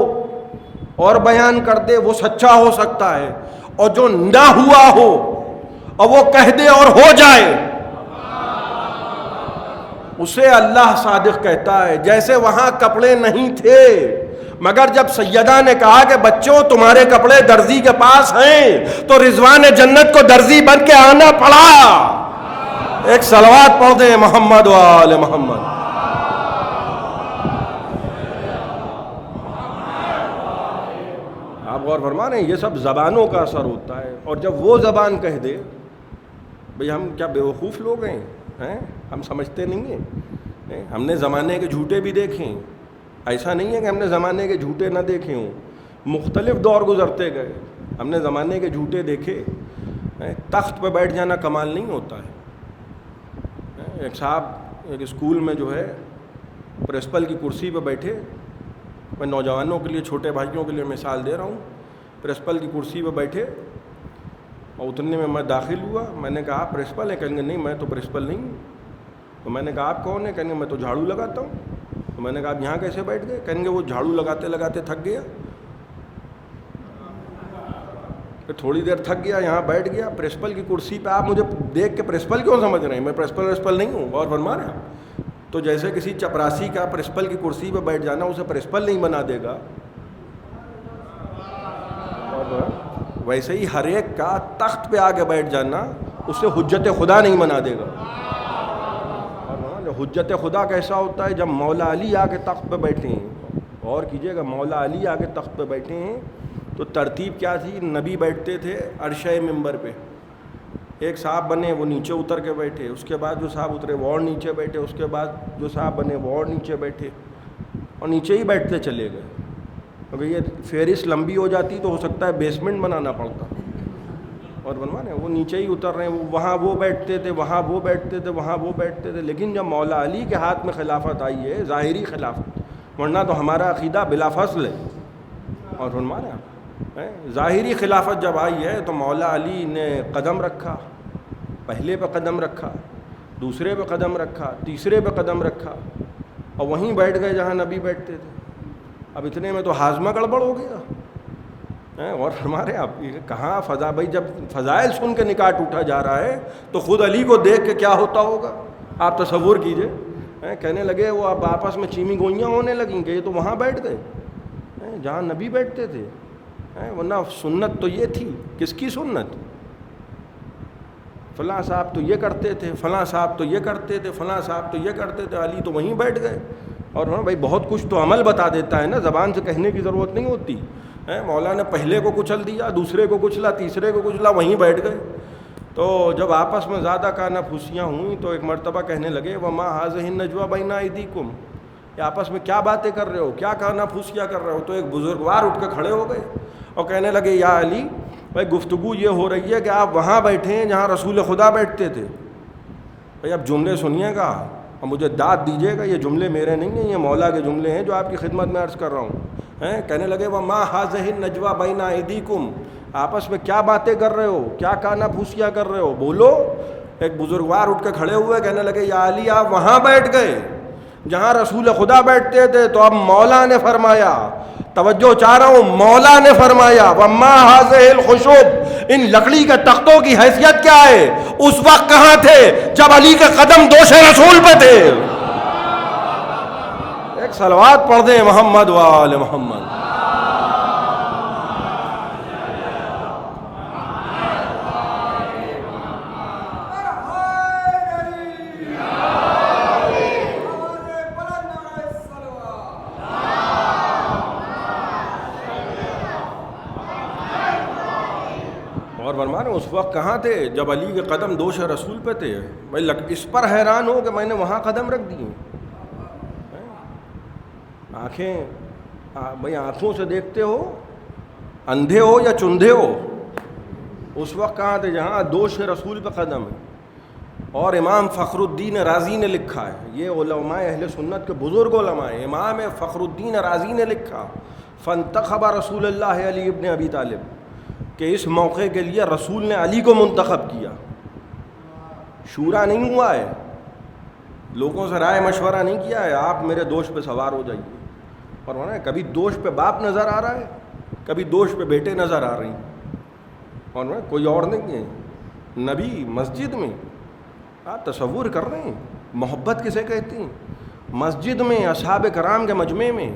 اور بیان کر دے وہ سچا ہو سکتا ہے، اور جو نہ ہوا ہو اور وہ کہہ دے اور ہو جائے اسے اللہ صادق کہتا ہے۔ جیسے وہاں کپڑے نہیں تھے، مگر جب سیدہ نے کہا کہ بچوں تمہارے کپڑے درزی کے پاس ہیں، تو رضوان جنت کو درزی بن کے آنا پڑا۔ ایک صلوات پڑھ دیں محمد و آل محمد۔ آپ غور فرما رہے ہیں، یہ سب زبانوں کا اثر ہوتا ہے۔ اور جب وہ زبان کہہ دے، بھئی ہم کیا بیوقوف لوگ ہیں؟ ہم سمجھتے نہیں ہیں؟ ہم نے زمانے کے جھوٹے بھی دیکھے ہیں، ایسا نہیں ہے کہ ہم نے زمانے کے جھوٹے نہ دیکھے ہوں۔ مختلف دور گزرتے گئے، ہم نے زمانے کے جھوٹے دیکھے۔ تخت پہ بیٹھ جانا کمال نہیں ہوتا ہے۔ ایک صاحب ایک اسکول میں جو ہے پرنسپل کی کرسی پہ بیٹھے، میں نوجوانوں کے لیے، چھوٹے بھائیوں کے لیے مثال دے رہا ہوں۔ پرنسپل کی کرسی پہ بیٹھے اور اتنے میں میں داخل ہوا۔ میں نے کہا پرنسپل ہے؟ کہیں گے نہیں میں تو پرنسپل نہیں ہوں۔ تو میں نے کہا آپ کون ہیں؟ کہیں گے میں تو جھاڑو لگاتا ہوں۔ تو میں نے کہا آپ یہاں کیسے بیٹھ گئے؟ کہیں گے وہ جھاڑو لگاتے لگاتے تھک گیا، پھر تھوڑی دیر تھک گیا، یہاں بیٹھ گیا پرنسپل کی کرسی پہ۔ آپ مجھے دیکھ کے پرنسپل کیوں سمجھ رہے ہیں؟ میں پرنسپل نہیں ہوں۔ اور فرما رہے ہیں تو جیسے کسی چپراسی کا پرنسپل کی کرسی پہ بیٹھ جانا اسے پرنسپل نہیں بنا دے گا، ویسے ہی ہر ایک کا تخت پہ آگے بیٹھ جانا اسے حجت خدا نہیں بنا دے گا۔ حجت خدا کیسا ہوتا ہے؟ جب مولا علی آ کے تخت پہ بیٹھے ہیں، غور کیجئے گا، مولا علی آ کے تخت پہ بیٹھے ہیں تو ترتیب کیا تھی؟ نبی بیٹھتے تھے عرشہ منبر پہ، ایک صاحب بنے وہ نیچے اتر کے بیٹھے، اس کے بعد جو صاحب اترے وہ اور نیچے بیٹھے، اس کے بعد جو صاحب بنے وہ اور نیچے بیٹھے، اور نیچے ہی بیٹھتے چلے گئے۔ اگر یہ فہرست لمبی ہو جاتی تو ہو سکتا ہے بیسمنٹ بنانا پڑتا۔ اور بنوانے وہ نیچے ہی اتر رہے ہیں، وہاں وہ بیٹھتے تھے، وہاں وہ بیٹھتے تھے، وہاں وہ بیٹھتے تھے۔ لیکن جب مولا علی کے ہاتھ میں خلافت آئی ہے، ظاہری خلافت، ورنہ تو ہمارا عقیدہ بلا فصل ہے۔ اور فرمایا ظاہری خلافت جب آئی ہے تو مولا علی نے قدم رکھا، پہلے پہ قدم رکھا، دوسرے پہ قدم رکھا، تیسرے پہ قدم رکھا، اور وہیں بیٹھ گئے جہاں نبی بیٹھتے تھے۔ اب اتنے میں تو ہاضمہ گڑبڑ ہو گیا۔ اور ہمارے آپ کہاں فضا، بھائی جب فضائل سن کے نکاٹ اٹھا جا رہا ہے تو خود علی کو دیکھ کے کیا ہوتا ہوگا آپ تصور کیجئے۔ کہنے لگے وہ اب آپس میں چیمی گوئیاں ہونے لگیں کہ یہ تو وہاں بیٹھ گئے، جہاں نبی بیٹھتے تھے، ورنہ سنت تو یہ تھی. کس کی سنت؟ فلاں صاحب تو یہ کرتے تھے، فلاں صاحب تو یہ کرتے تھے، فلاں صاحب تو یہ کرتے تھے، علی تو وہیں بیٹھ گئے. اور بھائی بہت کچھ تو عمل بتا دیتا ہے نا، زبان سے کہنے کی ضرورت نہیں ہوتی. مولا نے پہلے کو کچل دیا، دوسرے کو کچلا، تیسرے کو کچلا، وہیں بیٹھ گئے. تو جب آپس میں زیادہ کانہ پھوسیاں ہوئیں تو ایک مرتبہ کہنے لگے وما ھذہ النجوی بین ایدیکم، کہ آپس میں کیا باتیں کر رہے ہو، کیا کانہ پھوسیاں کر رہے ہو. تو ایک بزرگوار اٹھ کے کھڑے ہو گئے اور کہنے لگے یا علی، بھائی گفتگو یہ ہو رہی ہے کہ آپ وہاں بیٹھے ہیں جہاں رسول خدا بیٹھتے تھے. بھائی اب جملے سنیے گا اور مجھے داد دیجیے گا، یہ جملے میرے نہیں ہیں، یہ مولا کے جملے ہیں جو آپ کی خدمت میں عرض کر رہا ہوں. کہنے لگے وما ھذہ النجوی بین ایدیکم، آپس میں کیا باتیں کر رہے ہو، کیا کانہ پھوسیاں کر رہے ہو، بولو. ایک بزرگوار اٹھ کے کھڑے ہوئے، کہنے لگے یا علی آپ وہاں بیٹھ گئے جہاں رسول خدا بیٹھتے تھے. تو اب مولا نے فرمایا، توجہ چاہ رہا ہوں، مولا نے فرمایا وما ھذہ الخشب، ان لکڑی کے تختوں کی حیثیت کیا ہے؟ اس وقت کہاں تھے جب علی کے قدم دوش رسول پہ تھے. ایک صلوات پڑھ دیں محمد وآل محمد. اور فرما رہے ہیں اس وقت کہاں تھے جب علی کے قدم دوش رسول پہ تھے. بھائی اس پر حیران ہو کہ میں نے وہاں قدم رکھ دیے. آنکھیں بھائی آنکھوں سے دیکھتے ہو، اندھے ہو یا چندھے ہو، اس وقت کہاں تھے جہاں دوش رسول پہ قدم ہے. اور امام فخر الدین رازی نے لکھا ہے، یہ علماء اہل سنت کے بزرگ علماء ہیں، امام فخر الدین رازی نے لکھا فانتخب رسول اللہ علی ابن ابی طالب، کہ اس موقع کے لیے رسول نے علی کو منتخب کیا. شورا نہیں ہوا ہے، لوگوں سے رائے مشورہ نہیں کیا ہے آپ میرے دوش پہ سوار ہو جائیے. اور کبھی دوش پہ باپ نظر آ رہا ہے، کبھی دوش پہ بیٹے نظر آ رہی ہیں، اور کوئی اور نہیں ہے. نبی مسجد میں، آپ تصور کر رہے ہیں محبت کسے کہتے ہیں؟ مسجد میں اصحاب کرام کے مجمع میں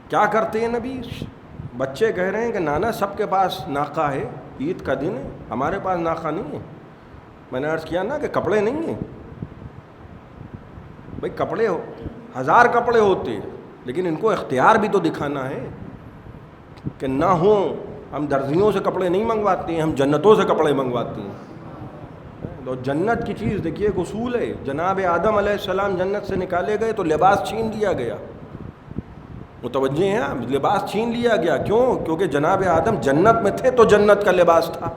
کیا کرتے ہیں نبی؟ بچے کہہ رہے ہیں کہ نانا سب کے پاس ناقہ ہے، عید کا دن ہے، ہمارے پاس ناقہ نہیں ہے. میں نے عرض کیا نا کہ کپڑے نہیں ہیں. بھائی کپڑے ہو، ہزار کپڑے ہوتے، لیکن ان کو اختیار بھی تو دکھانا ہے کہ نہ ہوں. ہم درزیوں سے کپڑے نہیں منگواتے ہیں، ہم جنتوں سے کپڑے منگواتے ہیں. تو جنت کی چیز دیکھیے، ایک اصول ہے. جناب آدم علیہ السلام جنت سے نکالے گئے تو لباس چھین لیا گیا. متوجہ ہیں آپ؟ لباس چھین لیا گیا. کیوں؟ کیونکہ جناب آدم جنت میں تھے تو جنت کا لباس تھا.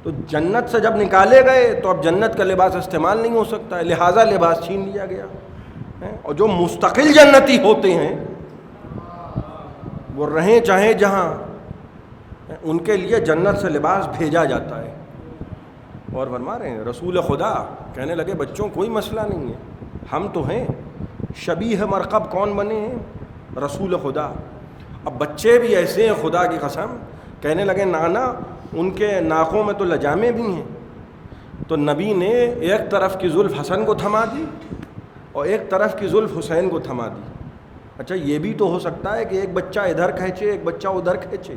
تو جنت سے جب نکالے گئے تو اب جنت کا لباس استعمال نہیں ہو سکتا ہے، لہٰذا لباس چھین لیا گیا. اور جو مستقل جنتی ہوتے ہیں وہ رہیں چاہے جہاں، ان کے لیے جنت سے لباس بھیجا جاتا ہے. اور فرما رہے ہیں رسول خدا کہنے لگے بچوں کوئی مسئلہ نہیں ہے، ہم تو ہیں. شبیہ مرکب کون بنے ہیں؟ رسول خدا. اب بچے بھی ایسے ہیں خدا کی قسم، کہنے لگے نانا ان کے ناکوں میں تو لجامیں بھی ہیں. تو نبی نے ایک طرف کی زلف حسن کو تھما دی اور ایک طرف کی زلف حسین کو تھما دی. اچھا یہ بھی تو ہو سکتا ہے کہ ایک بچہ ادھر کھینچے ایک بچہ ادھر کھینچے،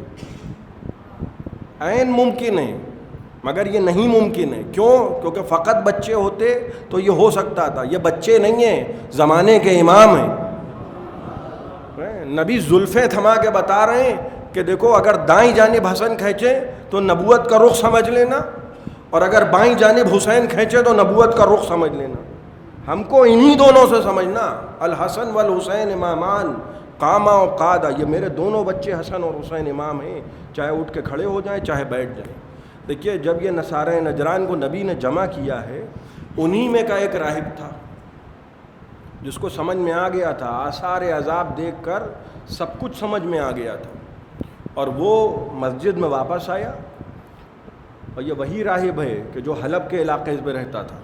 عین ممکن ہے، مگر یہ نہیں ممکن ہے. کیوں؟ کیونکہ فقط بچے ہوتے تو یہ ہو سکتا تھا. یہ بچے نہیں ہیں، زمانے کے امام ہیں. نبی زلفیں تھما کے بتا رہے ہیں کہ دیکھو اگر دائیں جانب حسن کھینچے تو نبوت کا رخ سمجھ لینا، اور اگر بائیں جانب حسین کھینچے تو نبوت کا رخ سمجھ لینا. ہم کو انہی دونوں سے سمجھنا. الحسن والحسین امامان قاما و قادا، یہ میرے دونوں بچے حسن اور حسین امام ہیں، چاہے اٹھ کے کھڑے ہو جائیں چاہے بیٹھ جائیں. دیکھیے جب یہ نصارہ نجران کو نبی نے جمع کیا ہے، انہی میں کا ایک راہب تھا جس کو سمجھ میں آ گیا تھا، آثار عذاب دیکھ کر سب کچھ سمجھ میں آ گیا تھا. اور وہ مسجد میں واپس آیا، اور یہ وہی راہب ہے کہ جو حلب کے علاقے میں رہتا تھا.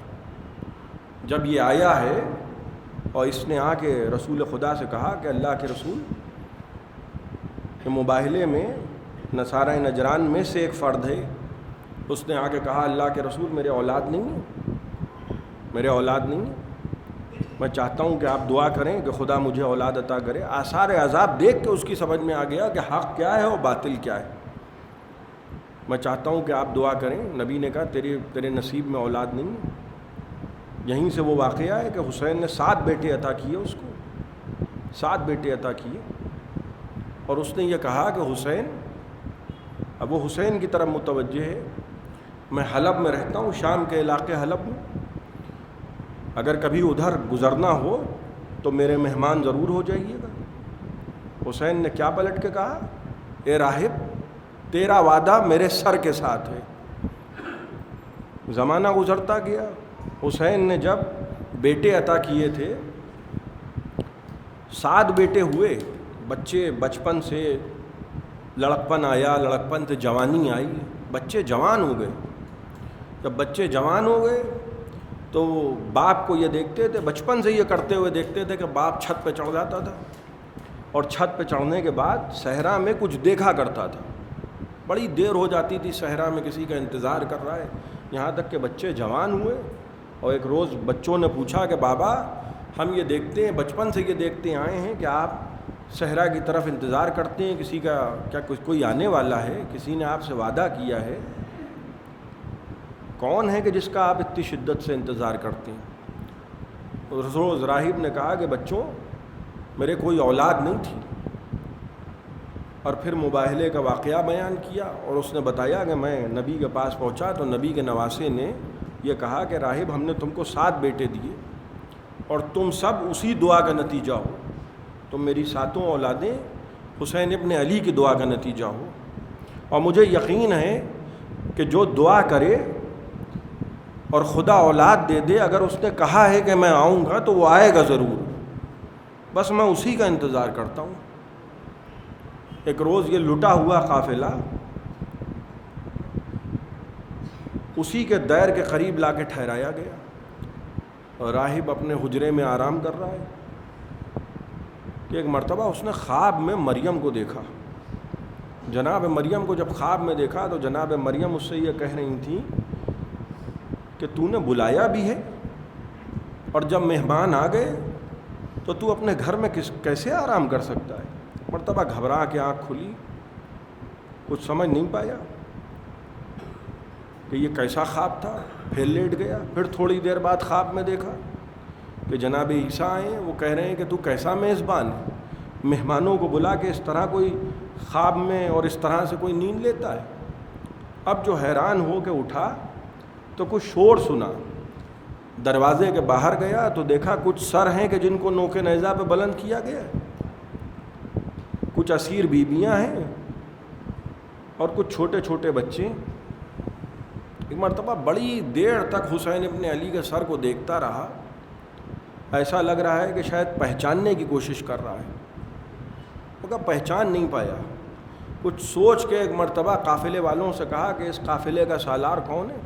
جب یہ آیا ہے اور اس نے آ کے رسول خدا سے کہا کہ اللہ کے رسول، کہ مباہلے میں نصارہ نجران میں سے ایک فرد ہے، اس نے آ کے کہا اللہ کے رسول میرے اولاد نہیں ہے، میرے اولاد نہیں ہے. میں چاہتا ہوں کہ آپ دعا کریں کہ خدا مجھے اولاد عطا کرے۔ آثار عذاب دیکھ کے اس کی سمجھ میں آ گیا کہ حق کیا ہے اور باطل کیا ہے۔ میں چاہتا ہوں کہ آپ دعا کریں۔ نبی نے کہا تیرے نصیب میں اولاد نہیں۔ یہیں سے وہ واقعہ ہے کہ حسین نے 7 بیٹے عطا کیے اس کو، 7 بیٹے عطا کیے، اور اس نے یہ کہا کہ حسین، اب وہ حسین کی طرف متوجہ ہے، میں حلب میں رہتا ہوں، شام کے علاقے حلب میں، اگر کبھی ادھر گزرنا ہو تو میرے مہمان ضرور ہو جائیے گا۔ حسین نے کیا پلٹ کے کہا؟ اے راہب، تیرا وعدہ میرے سر کے ساتھ ہے۔ زمانہ گزرتا گیا، حسین نے جب بیٹے عطا کیے تھے، 7 بیٹے ہوئے، بچے بچپن سے لڑکپن آیا، لڑکپن سے جوانی آئی، بچے جوان ہو گئے۔ جب بچے جوان ہو گئے تو باپ کو یہ دیکھتے تھے، بچپن سے یہ کرتے ہوئے دیکھتے تھے کہ باپ چھت پہ چڑھ جاتا تھا، اور چھت پہ چڑھنے کے بعد صحرا میں کچھ دیکھا کرتا تھا۔ بڑی دیر ہو جاتی تھی، صحرا میں کسی کا انتظار کر رہا ہے، یہاں تک کہ بچے جوان ہوئے، اور ایک روز بچوں نے پوچھا کہ بابا، ہم یہ دیکھتے ہیں، بچپن سے یہ دیکھتے آئے ہیں کہ آپ صحرا کی طرف انتظار کرتے ہیں، کسی کا کیا کوئی آنے والا ہے، کسی نے آپ سے وعدہ کیا ہے، کون ہے کہ جس کا آپ اتنی شدت سے انتظار کرتے ہیں؟ روز راہب نے کہا کہ بچوں، میرے کوئی اولاد نہیں تھی، اور پھر مباہلے کا واقعہ بیان کیا، اور اس نے بتایا کہ میں نبی کے پاس پہنچا تو نبی کے نواسے نے یہ کہا کہ راہب، ہم نے تم کو 7 بیٹے دیے، اور تم سب اسی دعا کا نتیجہ ہو، تم میری 7 اولادیں حسین ابن علی کی دعا کا نتیجہ ہو، اور مجھے یقین ہے کہ جو دعا کرے اور خدا اولاد دے دے، اگر اس نے کہا ہے کہ میں آؤں گا تو وہ آئے گا ضرور، بس میں اسی کا انتظار کرتا ہوں۔ ایک روز یہ لٹا ہوا قافلہ اسی کے دیر کے قریب لا کے ٹھہرایا گیا، اور راہب اپنے حجرے میں آرام کر رہا ہے کہ ایک مرتبہ اس نے خواب میں مریم کو دیکھا۔ جناب مریم کو جب خواب میں دیکھا تو جناب مریم اس سے یہ کہہ رہی تھیں کہ تو نے بلایا بھی ہے، اور جب مہمان آ گئے تو تو اپنے گھر میں کیسے آرام کر سکتا ہے؟ مرتبہ گھبرا کے آنکھ کھلی، کچھ سمجھ نہیں پایا کہ یہ کیسا خواب تھا، پھر لیٹ گیا۔ پھر تھوڑی دیر بعد خواب میں دیکھا کہ جناب عیسیٰ آئے ہیں، وہ کہہ رہے ہیں کہ تو کیسا میزبان ہے، مہمانوں کو بلا کے اس طرح کوئی خواب میں اور اس طرح سے کوئی نیند لیتا ہے۔ اب جو حیران ہو کے اٹھا تو کچھ شور سنا، دروازے کے باہر گیا تو دیکھا کچھ سر ہیں کہ جن کو نوک نیزہ پہ بلند کیا گیا ہے، کچھ اسیر بیویاں ہیں اور کچھ چھوٹے چھوٹے بچے۔ ایک مرتبہ بڑی دیر تک حسین ابن علی کے سر کو دیکھتا رہا، ایسا لگ رہا ہے کہ شاید پہچاننے کی کوشش کر رہا ہے، مگر پہچان نہیں پایا۔ کچھ سوچ کے ایک مرتبہ قافلے والوں سے کہا کہ اس قافلے کا سالار کون ہے؟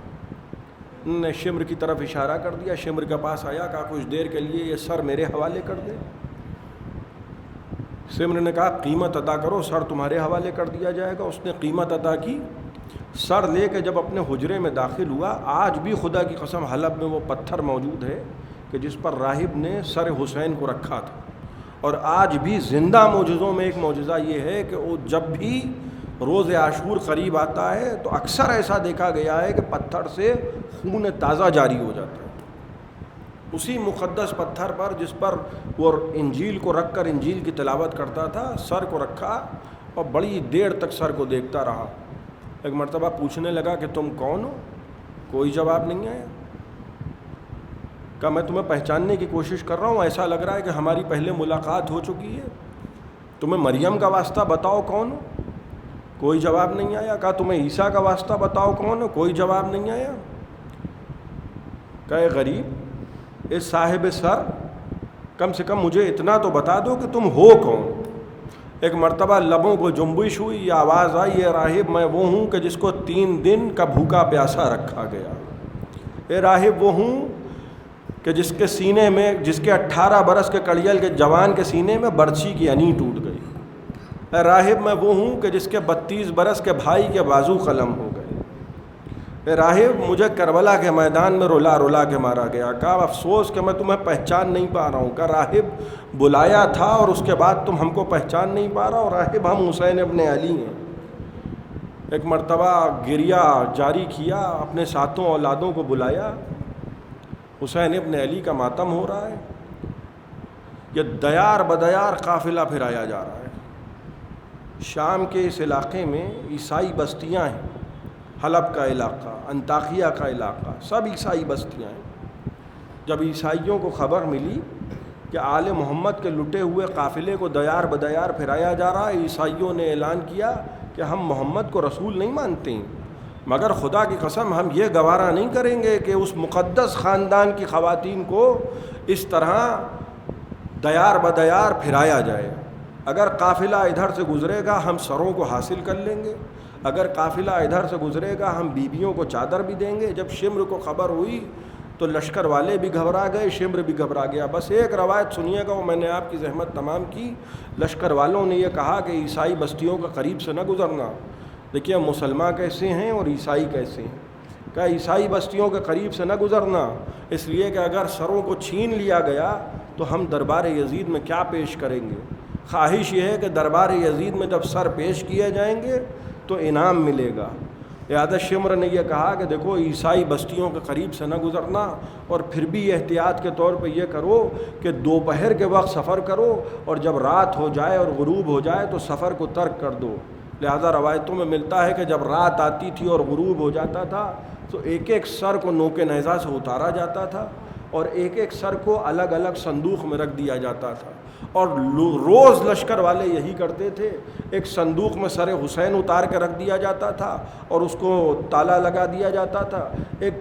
انہوں نے شمر کی طرف اشارہ کر دیا، شمر کے پاس آیا، کہا کچھ دیر کے لیے یہ سر میرے حوالے کر دے۔ شمر نے کہا قیمت ادا کرو، سر تمہارے حوالے کر دیا جائے گا۔ اس نے قیمت ادا کی، سر لے کے جب اپنے حجرے میں داخل ہوا، آج بھی خدا کی قسم حلب میں وہ پتھر موجود ہے کہ جس پر راہب نے سر حسین کو رکھا تھا، اور آج بھی زندہ معجزوں میں ایک معجزہ یہ ہے کہ وہ جب بھی روز عاشور قریب آتا ہے تو اکثر ایسا دیکھا گیا ہے کہ پتھر سے خون تازہ جاری ہو جاتا ہے۔ اسی مقدس پتھر پر جس پر وہ انجیل کو رکھ کر انجیل کی تلاوت کرتا تھا، سر کو رکھا اور بڑی دیر تک سر کو دیکھتا رہا۔ ایک مرتبہ پوچھنے لگا کہ تم کون ہو؟ کوئی جواب نہیں آیا۔ کہا میں تمہیں پہچاننے کی کوشش کر رہا ہوں، ایسا لگ رہا ہے کہ ہماری پہلے ملاقات ہو چکی ہے، تمہیں مریم کا واسطہ بتاؤ کون ہو؟ کوئی جواب نہیں آیا۔ کہا تمہیں عیسیٰ کا واسطہ بتاؤ کون ہو؟ کوئی جواب نہیں آیا۔ کہا غریب، اس صاحب سر، کم سے کم مجھے اتنا تو بتا دو کہ تم ہو کون؟ ایک مرتبہ لبوں کو جنبش ہوئی، یہ آواز آئی، اے راہب میں وہ ہوں کہ جس کو 3 دن کا بھوکا پیاسا رکھا گیا۔ اے راہب وہ ہوں کہ جس کے سینے میں، جس کے 18 برس کے کڑیل کے جوان کے سینے میں برچھی کی انی ٹوٹ گئی۔ اے راہب میں وہ ہوں کہ جس کے 32 برس کے بھائی کے بازو قلم ہو گئے۔ کہ راہب مجھے کربلا کے میدان میں رلا رلا کے مارا گیا. کہا افسوس کہ میں تمہیں پہچان نہیں پا رہا ہوں. کہا راہب بلایا تھا اور اس کے بعد تم ہم کو پہچان نہیں پا رہا. اور راہب ہم حسین ابن علی ہیں. ایک مرتبہ گریہ جاری کیا, اپنے ساتوں اولادوں کو بلایا, حسین ابن علی کا ماتم ہو رہا ہے. یہ دیار بدیار قافلہ پھرایا جا رہا ہے. شام کے اس علاقے میں عیسائی بستیاں ہیں, حلب کا علاقہ, انطاکیہ کا علاقہ, سب عیسائی بستیاں ہیں. جب عیسائیوں کو خبر ملی کہ آل محمد کے لٹے ہوئے قافلے کو دیار بدیار پھرایا جا رہا ہے, عیسائیوں نے اعلان کیا کہ ہم محمد کو رسول نہیں مانتے ہیں, مگر خدا کی قسم ہم یہ گوارا نہیں کریں گے کہ اس مقدس خاندان کی خواتین کو اس طرح دیار بدیار پھرایا جائے. اگر قافلہ ادھر سے گزرے گا ہم سروں کو حاصل کر لیں گے, اگر قافلہ ادھر سے گزرے گا ہم بیویوں کو چادر بھی دیں گے. جب شمر کو خبر ہوئی تو لشکر والے بھی گھبرا گئے, شمر بھی گھبرا گیا. بس ایک روایت سنیے گا, وہ میں نے آپ کی زحمت تمام کی. لشکر والوں نے یہ کہا کہ عیسائی بستیوں کا قریب سے نہ گزرنا. دیکھیے مسلمان کیسے ہیں اور عیسائی کیسے ہیں. کہا عیسائی بستیوں کے قریب سے نہ گزرنا, اس لیے کہ اگر سروں کو چھین لیا گیا تو ہم دربار یزید میں کیا پیش کریں گے. خواہش یہ ہے کہ دربار یزید میں جب سر پیش کیے جائیں گے تو انعام ملے گا. لہذا شمر نے یہ کہا کہ دیکھو عیسائی بستیوں کے قریب سے نہ گزرنا, اور پھر بھی احتیاط کے طور پہ یہ کرو کہ دوپہر کے وقت سفر کرو, اور جب رات ہو جائے اور غروب ہو جائے تو سفر کو ترک کر دو. لہذا روایتوں میں ملتا ہے کہ جب رات آتی تھی اور غروب ہو جاتا تھا تو ایک ایک سر کو نوک نیزہ سے اتارا جاتا تھا اور ایک ایک سر کو الگ الگ صندوق میں رکھ دیا جاتا تھا. اور روز لشکر والے یہی کرتے تھے. ایک صندوق میں سر حسین اتار کے رکھ دیا جاتا تھا اور اس کو تالا لگا دیا جاتا تھا. ایک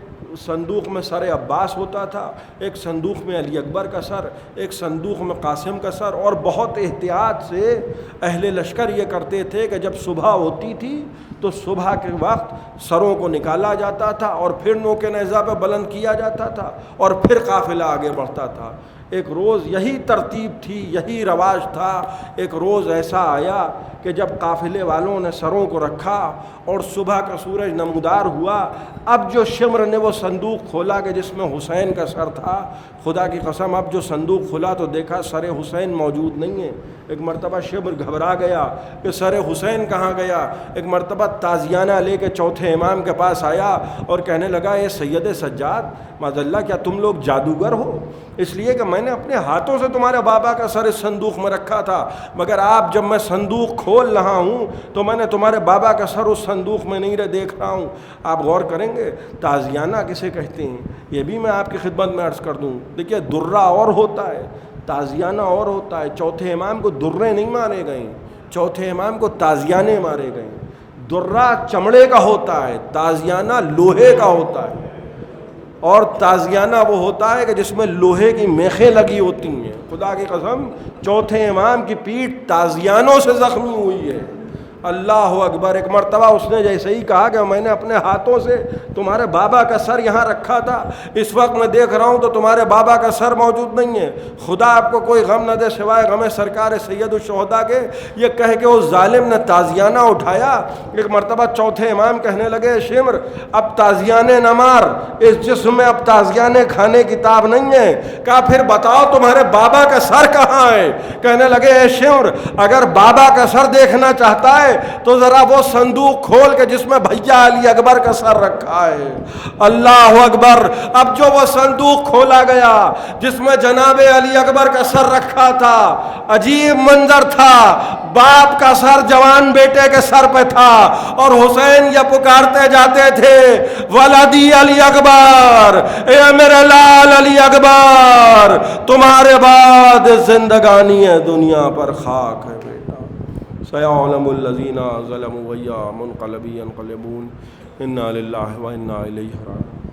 صندوق میں سر عباس ہوتا تھا, ایک صندوق میں علی اکبر کا سر, ایک صندوق میں قاسم کا سر. اور بہت احتیاط سے اہل لشکر یہ کرتے تھے کہ جب صبح ہوتی تھی تو صبح کے وقت سروں کو نکالا جاتا تھا اور پھر نوک نیزہ پہ بلند کیا جاتا تھا اور پھر قافلہ آگے بڑھتا تھا. ایک روز یہی ترتیب تھی, یہی رواج تھا. ایک روز ایسا آیا کہ جب قافلے والوں نے سروں کو رکھا اور صبح کا سورج نمودار ہوا, اب جو شمر نے وہ صندوق کھولا کہ جس میں حسین کا سر تھا, خدا کی قسم اب جو صندوق کھولا تو دیکھا سر حسین موجود نہیں ہے. ایک مرتبہ شمر گھبرا گیا کہ سر حسین کہاں گیا. ایک مرتبہ تازیانہ لے کے چوتھے امام کے پاس آیا اور کہنے لگا اے سید سجاد, معاذاللہ کیا تم لوگ جادوگر ہو؟ اس لیے کہ میں نے اپنے ہاتھوں سے تمہارے بابا کا سر اس صندوق میں رکھا تھا, مگر آپ جب میں صندوق کھول رہا ہوں تو میں نے تمہارے بابا کا سر اس صندوق میں نہیں دیکھ رہا ہوں. آپ غور کریں گے تازیانہ کسے کہتے ہیں, یہ بھی میں آپ کی خدمت میں عرض کر دوں. دیکھیے درہ اور ہوتا ہے, تازیانہ اور ہوتا ہے. چوتھے امام کو درے نہیں مارے گئے, چوتھے امام کو تازیانے مارے گئے. درہ چمڑے کا ہوتا ہے, تازیانہ لوہے کا ہوتا ہے. اور تازیانہ وہ ہوتا ہے کہ جس میں لوہے کی میخیں لگی ہوتی ہیں. خدا کی قسم چوتھے امام کی پیٹھ تازیانوں سے زخمی ہوئی ہے. اللہ اکبر. ایک مرتبہ اس نے جیسے ہی کہا کہ میں نے اپنے ہاتھوں سے تمہارے بابا کا سر یہاں رکھا تھا, اس وقت میں دیکھ رہا ہوں تو تمہارے بابا کا سر موجود نہیں ہے. خدا آپ کو کوئی غم نہ دے سوائے غم سرکار سید الشہداء کے. یہ کہہ کے اس ظالم نے تازیانہ اٹھایا. ایک مرتبہ چوتھے امام کہنے لگے شمر اب تازیانے نہ مار, اس جسم میں اب تازیانے کھانے کی تاب نہیں ہے. کہا پھر بتاؤ تمہارے بابا کا سر کہاں ہے؟ کہنے لگے اے شمر اگر بابا کا سر دیکھنا چاہتا ہے تو ذرا وہ صندوق کھول کے جس میں بھیا علی اکبر کا سر رکھا ہے. اللہ اکبر. اب جو وہ صندوق کھولا گیا جس میں جناب علی اکبر کا سر رکھا تھا, عجیب منظر تھا. باپ کا سر جوان بیٹے کے سر پہ تھا اور حسین یہ پکارتے جاتے تھے ولدی علی اکبر, اے میرے لال علی اکبر, تمہارے بعد زندگانی ہے دنیا پر خاک ہے بیٹا. سيعلم الذين ظلموا أيّ منقلب ينقلبون إنا لله وإنا إليه راجعون.